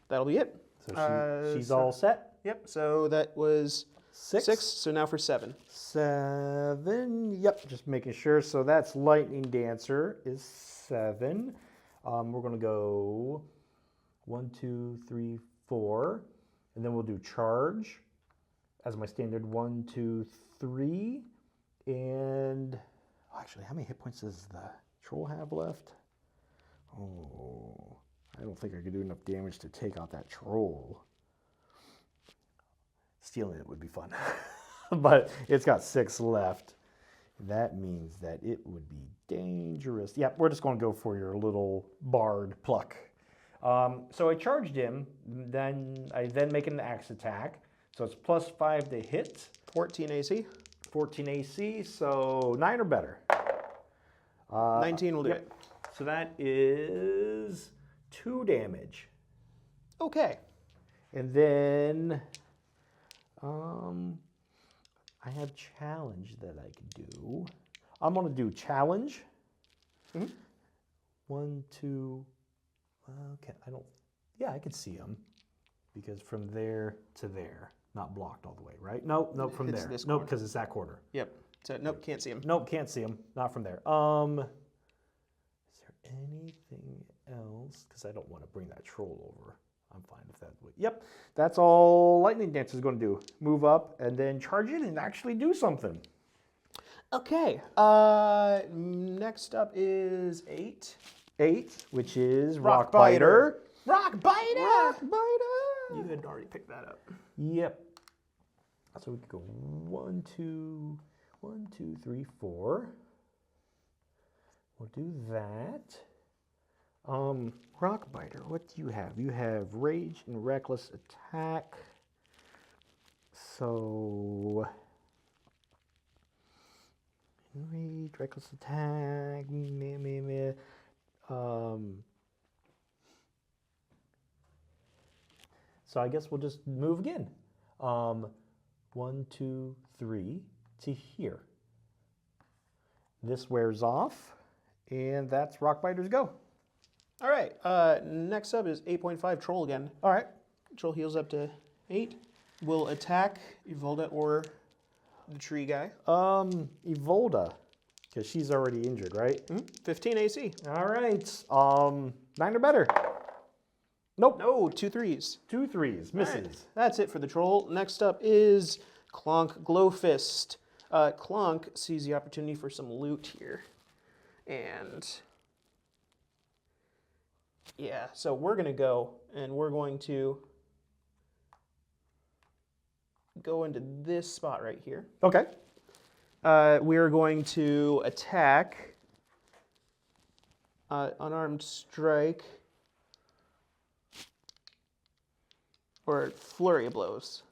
That'll be it. So she's all set? Yep, so that was 6. 6, so now for 7. 7, yep, just making sure. So that's Lightning Dancer is 7. We're going to go 1, 2, 3, 4. And then we'll do Charge as my standard 1, 2, 3. And actually, how many hit points does the troll have left? Oh, I don't think I could do enough damage to take out that troll. Stealing it would be fun. But it's got 6 left. That means that it would be dangerous. Yep, we're just going to go for your little bard pluck. So I charged him. Then I make an axe attack. So it's +5 to hit. 14 AC. 14 AC. So 9 or better. 19 will do it. So that is 2 damage. Okay. And then I have challenge that I could do. I'm gonna do challenge. 1, 2. Okay, I could see him because from there to there, not blocked all the way, right? Nope, from It's there. this Nope, corner. because it's that quarter. Yep. So nope, can't see him. Nope, can't see him. Not from there. Is there anything else? Because I don't want to bring that troll over. I'm fine with that. Yep, that's all Lightning Dance is going to do. Move up and then charge it and actually do something. Okay. Next up is 8. 8, which is Rock Rockbiter. Rockbiter! Rockbiter! You had already picked that up. Yep. So we could go 1, 2, 3, 4. We'll do that. Rockbiter, what do you have? You have Rage and Reckless Attack. So Rage, Reckless Attack. So I guess we'll just move again. 1, 2, 3 to here. This wears off, and that's Rockbiter's go. All right. Next up is 8.5 Troll again. All right. Troll heals up to 8. Will attack Evolda or the tree guy. Evolda, because she's already injured, right? 15 AC. All right. 9 or better. Nope. No, 2 3s. 2 3s. Misses. All right. That's it for the troll. Next up is Clonk Glowfist. Clonk sees the opportunity for some loot here. And yeah, so we're going to go and we're going to go into this spot right here. Okay. We are going to attack unarmed strike or flurry of blows.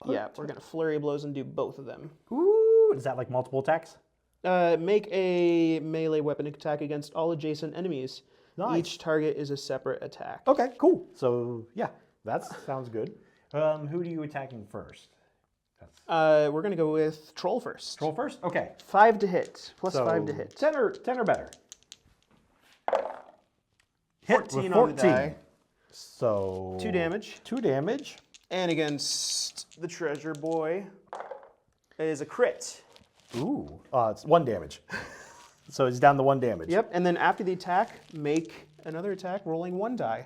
Yeah, we're going to flurry of blows and do both of them. Ooh, is that like multiple attacks? Make a melee weapon attack against all adjacent enemies. Nice. Each target is a separate attack. Okay, cool. So yeah, that sounds good. Who are you attacking first? We're going to go with Troll first. Troll first? Okay. 5 to hit, plus So 5 to hit. 10 or better. Hit 14 with on the die. So 2 damage. 2 damage. And against the treasure boy is a crit. Ooh, it's 1 damage. So it's down to 1 damage. Yep, and then after the attack, make another attack rolling 1 die.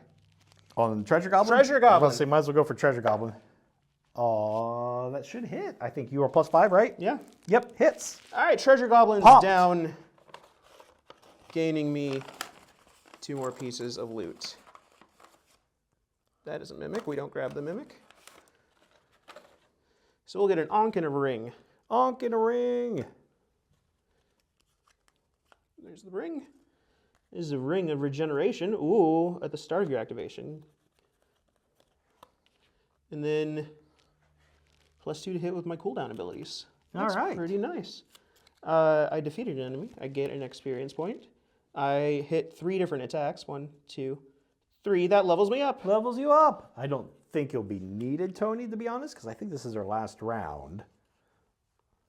On Treasure Goblin? Treasure I was Goblin. about to say, might as well go for Treasure Goblin. That should hit. I think you are +5, right? Yeah. Yep, hits. All right, Treasure Goblin's Popped. down, gaining me 2 more pieces of loot. That is a mimic. We don't grab the mimic. So we'll get an Ankh and a ring. Ankh in a ring. There's the ring. This is a ring of regeneration. Ooh, at the start of your activation. And then +2 to hit with my cooldown abilities. That's All right. pretty nice. I defeated an enemy. I get an experience point. I hit 3 different attacks. 1, 2, 3. That levels me up. Levels you up. I don't think you'll be needed, Tony, to be honest, because I think this is our last round.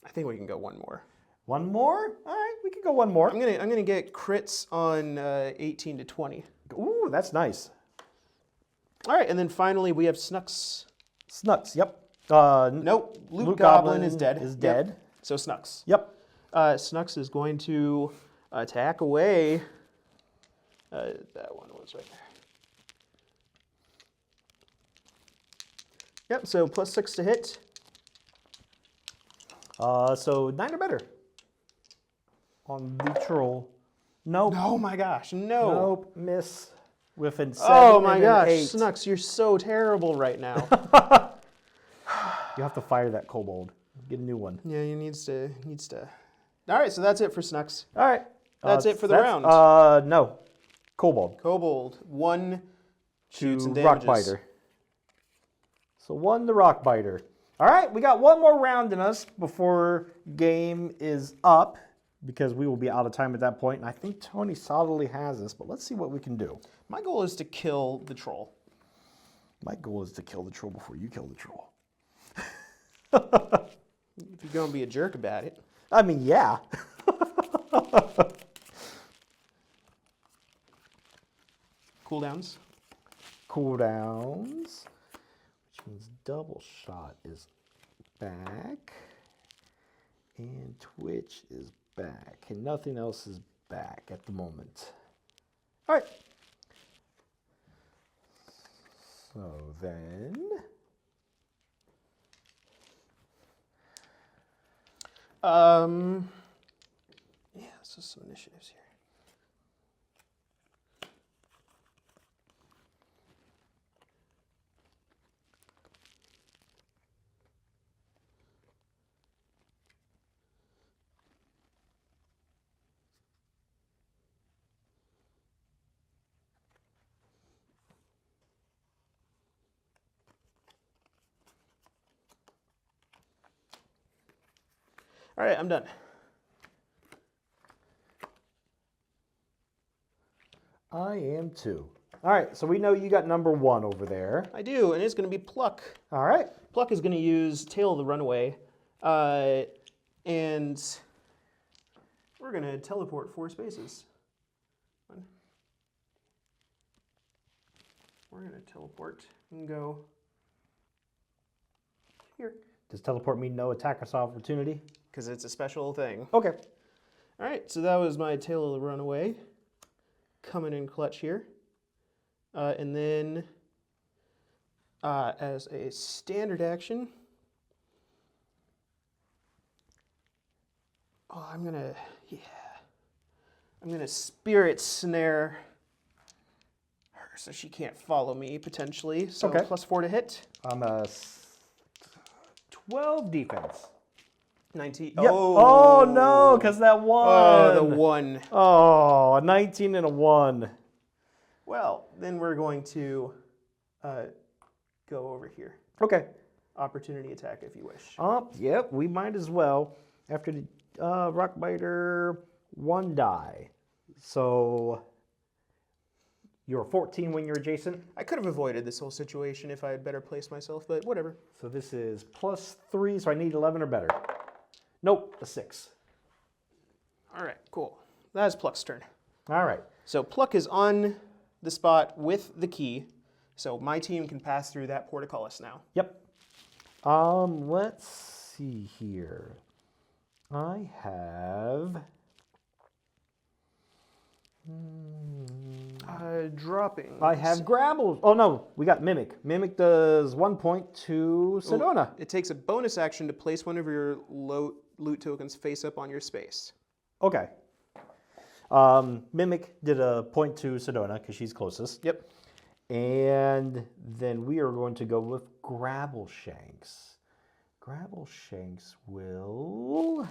I think we can go 1 more. 1 more? All right, we can go 1 more. I'm gonna get crits on 18 to 20. Ooh, that's nice. All right, and then finally we have Snux. Snux, yep. Nope, Loot Goblin is dead. Is dead. Yep. So Snux. Yep. Snux is going to attack away. That one was right there. Yep, so +6 to hit. So 9 or better. On the troll. Nope. Oh my gosh, no. Nope. Miss. With an 7 Oh my and gosh, an 8. Snux, you're so terrible right now. You have to fire that kobold. Get a new one. Yeah, he needs to. All right, so that's it for Snux. All right. That's it for the round. round. No. Kobold. Kobold. 1 shoots and Rock damages. Biter. So 1 to Rock Biter. All right, we got one more round in us before game is up because we will be out of time at that point. And I think Tony solidly has this, but let's see what we can do. My goal is to kill the troll. My goal is to kill the troll before you kill the troll. If you're going to be a jerk about it. I mean, yeah. Cooldowns. Cooldowns, which means double shot is back. And Twitch is back. And nothing else is back at the moment. All right. So then... yeah, so some initiatives here. All right, I'm done. I am too. All right, so we know you got number 1 over there. I do, and it's going to be Pluck. All right. Pluck is going to use Tail of the Runaway, and we're going to teleport 4 spaces. We're going to teleport and go here. Does teleport mean no attack or opportunity? Because it's a special thing. Okay. All right, so that was my Tail of the Runaway. Coming in clutch here. And then as a standard action, I'm gonna Spirit Snare her so she can't follow me potentially. So Okay. +4 to hit. I'm a 12 defense. 19. Yep. Oh no, because that 1. Oh, the 1. Oh, a 19 and a 1. Well, then we're going to go over here. Okay. Opportunity attack if you wish. Yep, we might as well. After the Rock Biter, 1 die. So you're 14 when you're adjacent. I could have avoided this whole situation if I had better placed myself, but whatever. So this is +3, so I need 11 or better. Nope, a 6. All right, cool. That's Pluck's turn. All right. So Pluck is on the spot with the key, so my team can pass through that portcullis now. Yep. Let's see here. I have... Dropping. I have Grapple. Oh no, we got Mimic. Mimic does 1 point to Sedona. It takes a bonus action to place one of your loot tokens face up on your space. Okay. Mimic did a point to Sedona because she's closest. Yep. And then we are going to go with Grapple Shanks. Grapple Shanks will...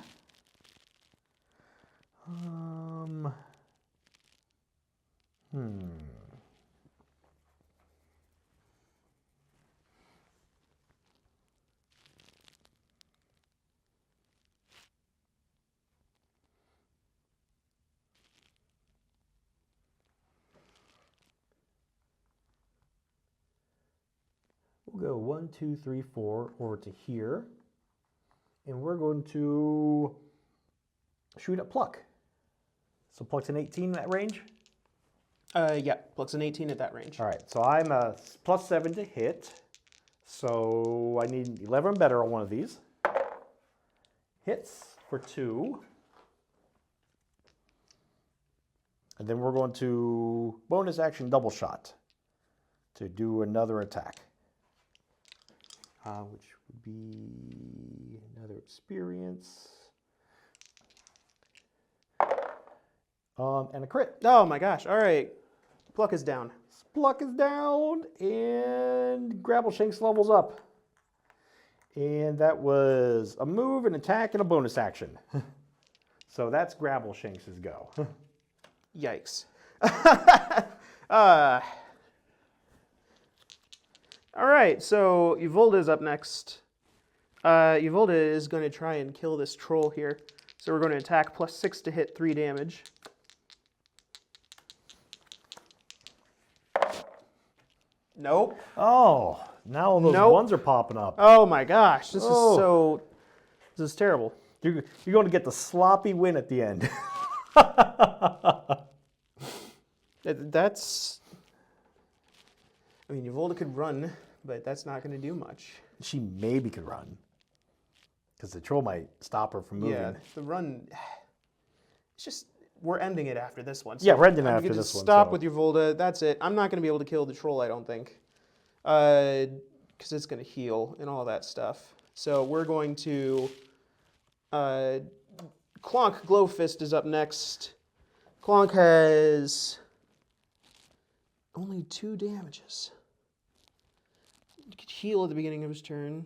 We'll go 1, 2, 3, 4 over to here. And we're going to shoot at Pluck. So Pluck's an 18 in that range? Yeah, Pluck's an 18 at that range. All right, so I'm a +7 to hit. So I need 11 better on one of these. Hits for 2. And then we're going to bonus action double shot to do another attack. Which would be another experience. And a crit. Oh my gosh, all right. Pluck is down. Pluck is down, and Grapple Shanks levels up. And that was a move, an attack, and a bonus action. So that's Grapple Shanks' go. Yikes. All right, so Uvolda is up next. Uvolda is going to try and kill this troll here. So we're going to attack +6 to hit 3 damage. Nope. Oh, now all those ones are popping up. Oh my gosh, this is terrible. You're going to get the sloppy win at the end. That's... I mean, Uvolda could run, but that's not going to do much. She maybe could run. Because the troll might stop her from moving. Yeah, the run... It's just... We're ending it after this one. So yeah, we're ending after this one. Stop with Uvolda. That's it. I'm not going to be able to kill the troll, I don't think. Because it's going to heal and all that stuff. So we're going to... Clonk Glowfist is up next. Clonk has only 2 damages. He could heal at the beginning of his turn.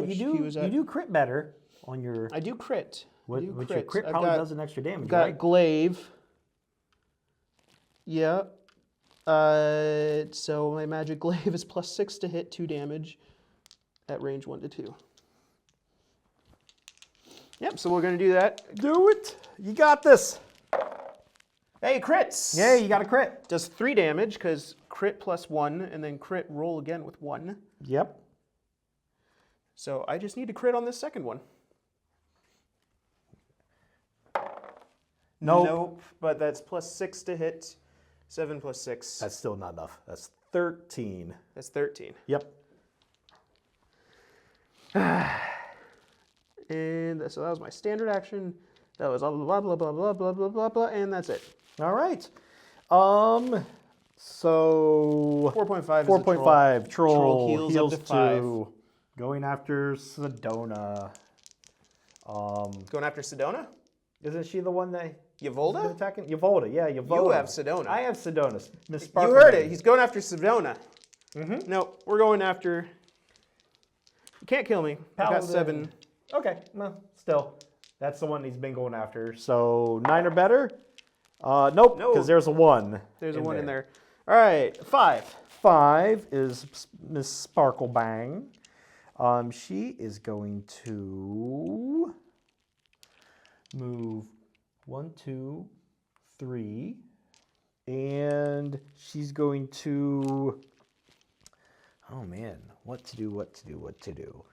You do crit better on your... I do crit. Which your crit probably does an extra damage, got right? Glaive. Yeah. So my magic glaive is +6 to hit 2 damage at range 1 to 2. Yep, so we're going to do that. Do it. You got this. Hey, crits! Yeah, you got a crit. Does 3 damage, because crit +1, and then crit roll again with 1. Yep. So I just need to crit on this second one. Nope, but that's +6 to hit. 7 + 6. That's still not enough. That's 13. That's 13. Yep. And so that was my standard action. That was blah, blah, blah, blah, blah, blah, blah, blah, blah, and that's it. All right. So 4.5 4.5. Troll heals up to 2. Going after Sedona. Going after Sedona? Isn't she the one that... Uvolda? Attacking? Uvolda, yeah, Uvolda. You have Sedona. I have Sedona. Miss You Sparkle. heard it. He's going after Sedona. Mm-hmm. No, we're going after... You can't kill me. I got 7. Okay, well, still. That's the one he's been going after. So 9 or better? Nope, because there's a 1. There's a 1 in there. All right, 5. 5 is Miss Sparkle Bang. She is going to move 1, 2, 3, and she's going to, oh man, what to do.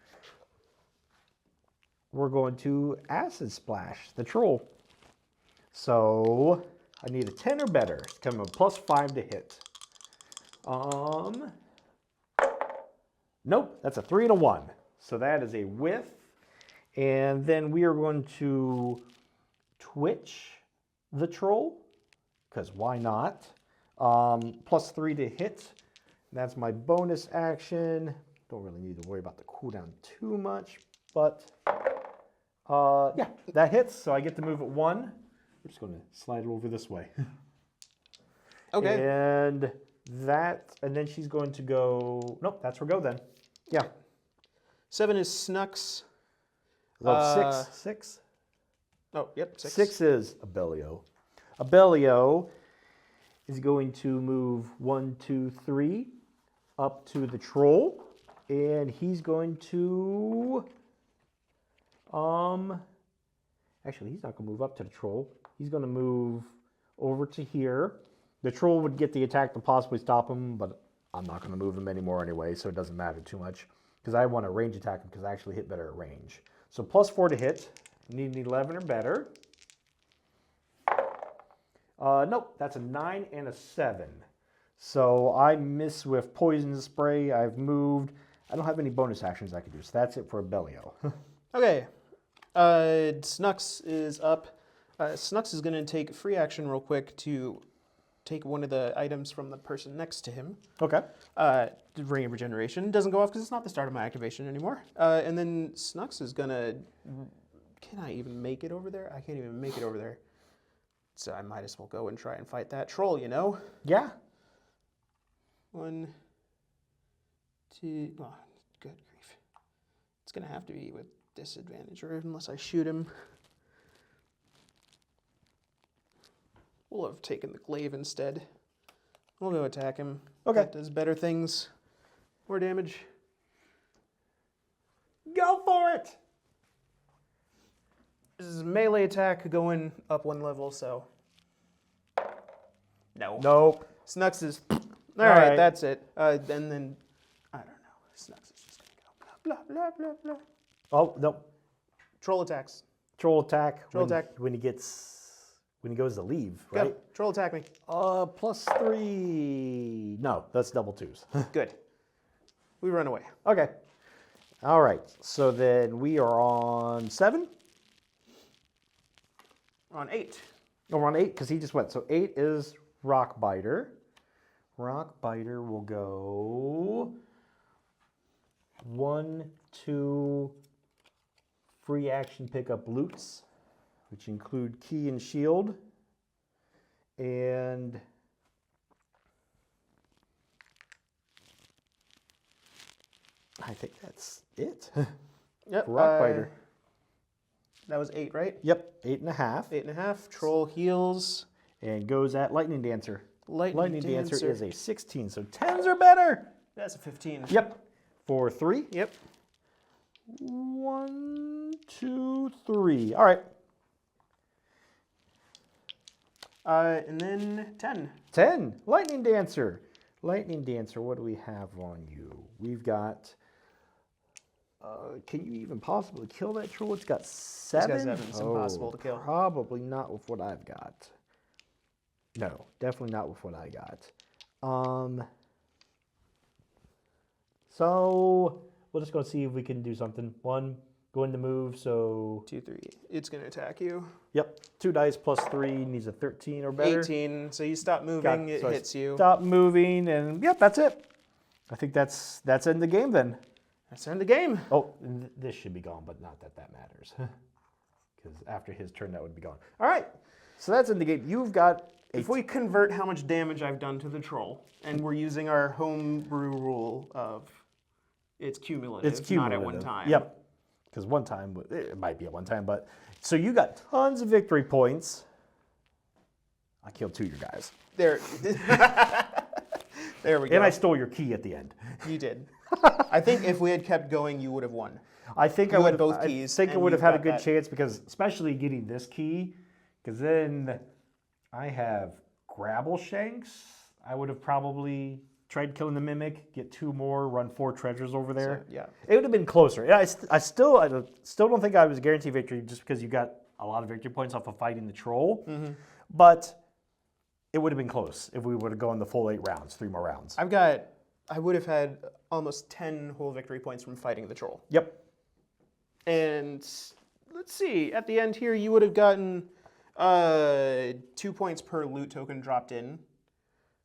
We're going to Acid Splash, the troll. So I need a 10 or better. It's coming with +5 to hit. Nope, that's a 3 and a 1. So that is a whiff. And then we are going to Twitch the troll, because why not? +3 to hit. That's my bonus action. Don't really need to worry about the cooldown too much, but yeah, that hits. So I get to move it 1. We're just going to slide it over this way. Okay. And then she's going to go. Nope, that's her go then. Yeah. 7 is Snux. So 6. Oh, yep, 6. 6 is Abellio. Abellio is going to move 1, 2, 3 up to the troll, and he's going to actually he's not going to move up to the troll. He's going to move over to here. The troll would get the attack to possibly stop him, but I'm not going to move him anymore anyway, so it doesn't matter too much because I want to range attack him because I actually hit better at range. So +4 to hit. Need an 11 or better. Nope, that's a 9 and a 7. So I miss with Poison Spray. I've moved. I don't have any bonus actions I can do, so that's it for Abellio. Okay. Snux is up. Snux is going to take free action real quick to take one of the items from the person next to him. Okay. The Ring of Regeneration doesn't go off because it's not the start of my activation anymore. And then Snux is going to... Can I even make it over there? I can't even make it over there. So I might as well go and try and fight that troll, you know? Yeah. 1, 2... Oh, good grief. It's going to have to be with disadvantage, or unless I shoot him. We'll have taken the glaive instead. We'll go attack him. Okay. That does better things. More damage. Go for it! This is a melee attack going up 1 level, so... No. Nope. Snux is... All right, that's it. And then, I don't know. Snux is just going to go blah, blah, blah, blah, blah. Oh, no. Troll attacks. Troll attack. Troll attack. When he goes to leave, right? Go. Troll attack me. +3. No, that's double 2s. Good. We run away. Okay. All right. So then we are on 7. On 8. No, we're on 8 because he just went. So 8 is Rockbiter. Rockbiter will go 1, 2, free action pickup loots, which include key and shield. And I think that's it. Yep. For Rockbiter. That was 8, right? Yep, 8.5. 8.5. Troll heals. And goes at Lightning Dancer. Lightning Dancer is a 16, so 10s are better. That's a 15. Yep. For 3. Yep. 1, 2, 3. All right. And then 10. 10. Lightning Dancer. Lightning Dancer, what do we have on you? We've got... can you even possibly kill that troll? It's got 7. It's got 7. It's impossible to kill. Probably not with what I've got. No, definitely not with what I got. So we'll just go see if we can do something. 1, go into move, so... 2, 3. It's going to attack you. Yep, 2 dice +3, needs a 13 or better. 18, so you stop moving, it hits you. Stop moving, and yep, that's it. I think that's end the game then. That's end the game. Oh, this should be gone, but not that that matters. Because after his turn, that would be gone. All right, so that's end the game. You've got... If we convert how much damage I've done to the troll, and we're using our homebrew rule of it's cumulative, not at one time. Yep, because one time, it might be at one time, but... So you got tons of victory points. I killed 2 of your guys. There. There we go. And I stole your key at the end. You did. I think if we had kept going, you would have won. I think You I had would. both keys, I think I and would have you've had a got good that. chance because, especially getting this key, because then I have Grabble Shanks. I would have probably tried killing the Mimic, get 2 more, run 4 treasures over there. So, yeah. It would have been closer. Yeah, I still don't think I was guaranteed victory just because you got a lot of victory points off of fighting the troll. Mm-hmm. But it would have been close if we would have gone the full 8 rounds, 3 more rounds. I would have had almost 10 whole victory points from fighting the troll. Yep. And let's see, at the end here, you would have gotten 2 points per loot token dropped in.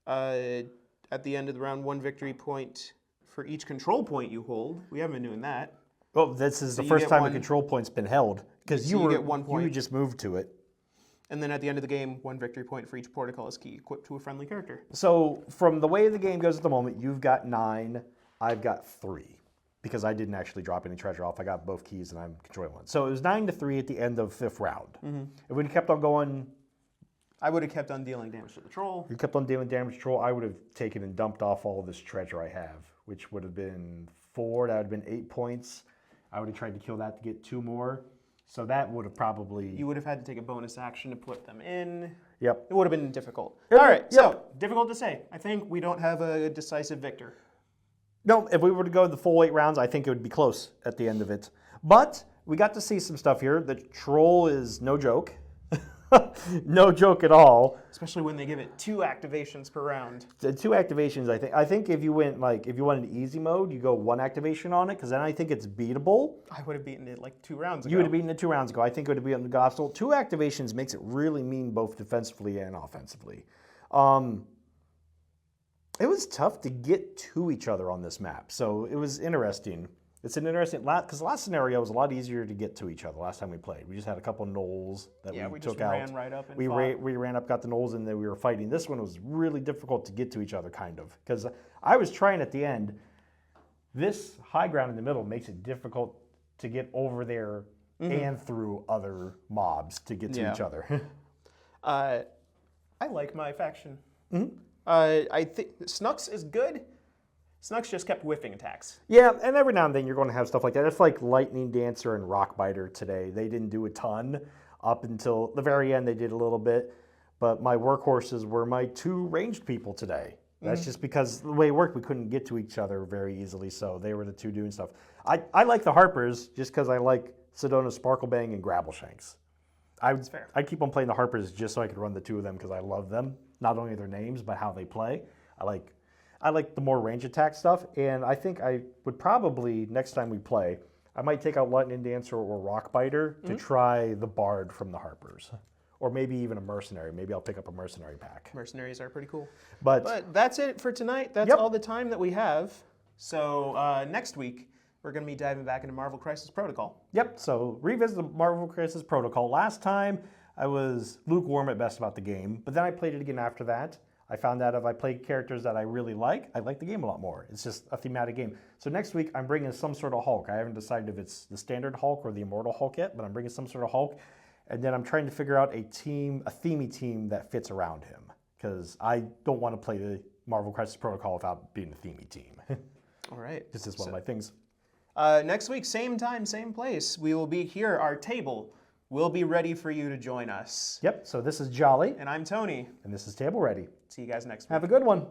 At the end of the round, 1 victory point for each control point you hold. We haven't been doing that. Well, this is the you first get time a 1 control point's been held because So you get 1 point. You just moved to it. And then at the end of the game, 1 victory point for each portcullis key equipped to a friendly character. So from the way the game goes at the moment, you've got 9, I've got 3. Because I didn't actually drop any treasure off. I got both keys and I'm controlling 1. So it was 9-3 at the end of 5th round. Mm-hmm. If we kept on going... I would have kept on dealing damage to the troll. If we kept on dealing damage to troll, I would have taken and dumped off all of this treasure I have, which would have been 4. That would have been 8 points. I would have tried to kill that to get 2 more. So that would have probably... You would have had to take a bonus action to put them in. Yep. It would have been difficult. Yep. All right, Yep. so difficult to say. I think we don't have a decisive victor. No, if we were to go the full 8 rounds, I think it would be close at the end of it. But we got to see some stuff here. The troll is no joke. No joke at all. Especially when they give it 2 activations per round. The 2 activations, I think if you went if you went into easy mode, you go 1 activation on it, because then I think it's beatable. I would have beaten it like 2 rounds ago. You would have beaten it 2 rounds ago. I think it would have been the gospel. 2 activations makes it really mean both defensively and offensively. It was tough to get to each other on this map, so it was interesting. It's an interesting, because the last scenario was a lot easier to get to each other last time we played. We just had a couple of knolls that we took out. Ran right up and we ran up, got the knolls, and then we were fighting. This one was really difficult to get to each other, kind of, because I was trying at the end. This high ground in the middle makes it difficult to get over there and through other mobs to get to each other. I I like my faction. I think Snooks is good. Snooks just kept whiffing attacks. Yeah, and every now and then you're going to have stuff like that. It's like Lightning Dancer and Rockbiter today. They didn't do a ton up until the very end. They did a little bit, but my workhorses were my 2 ranged people today. That's just because the way it worked, we couldn't get to each other very easily, so they were the 2 doing stuff. I like the Harpers just because I like Sedona Sparklebang and Grabbleshanks. That's fair. I keep on playing the Harpers just so I could run the 2 of them because I love them. Not only their names, but how they play. I like the more range attack stuff, and I think I would probably, next time we play, I might take out Lightning Dancer or Rockbiter to try the Bard from the Harpers. Or maybe even a Mercenary. Maybe I'll pick up a Mercenary pack. Mercenaries are pretty cool. But that's it for tonight. That's all the time that we have. So next week, we're going to be diving back into Marvel Crisis Protocol. Yep, so revisit the Marvel Crisis Protocol. Last time, I was lukewarm at best about the game, but then I played it again after that. I found out if I play characters that I really like, I like the game a lot more. It's just a thematic game. So next week, I'm bringing some sort of Hulk. I haven't decided if it's the standard Hulk or the Immortal Hulk yet, but I'm bringing some sort of Hulk. And then I'm trying to figure out a themey team that fits around him. Because I don't want to play the Marvel Crisis Protocol without being a themey team. All right. This is one of my things. Next week, same time, same place. We will be here. Our table will be ready for you to join us. Yep, so this is Jolly. And I'm Tony. And this is Table Ready. See you guys next week. Have a good one.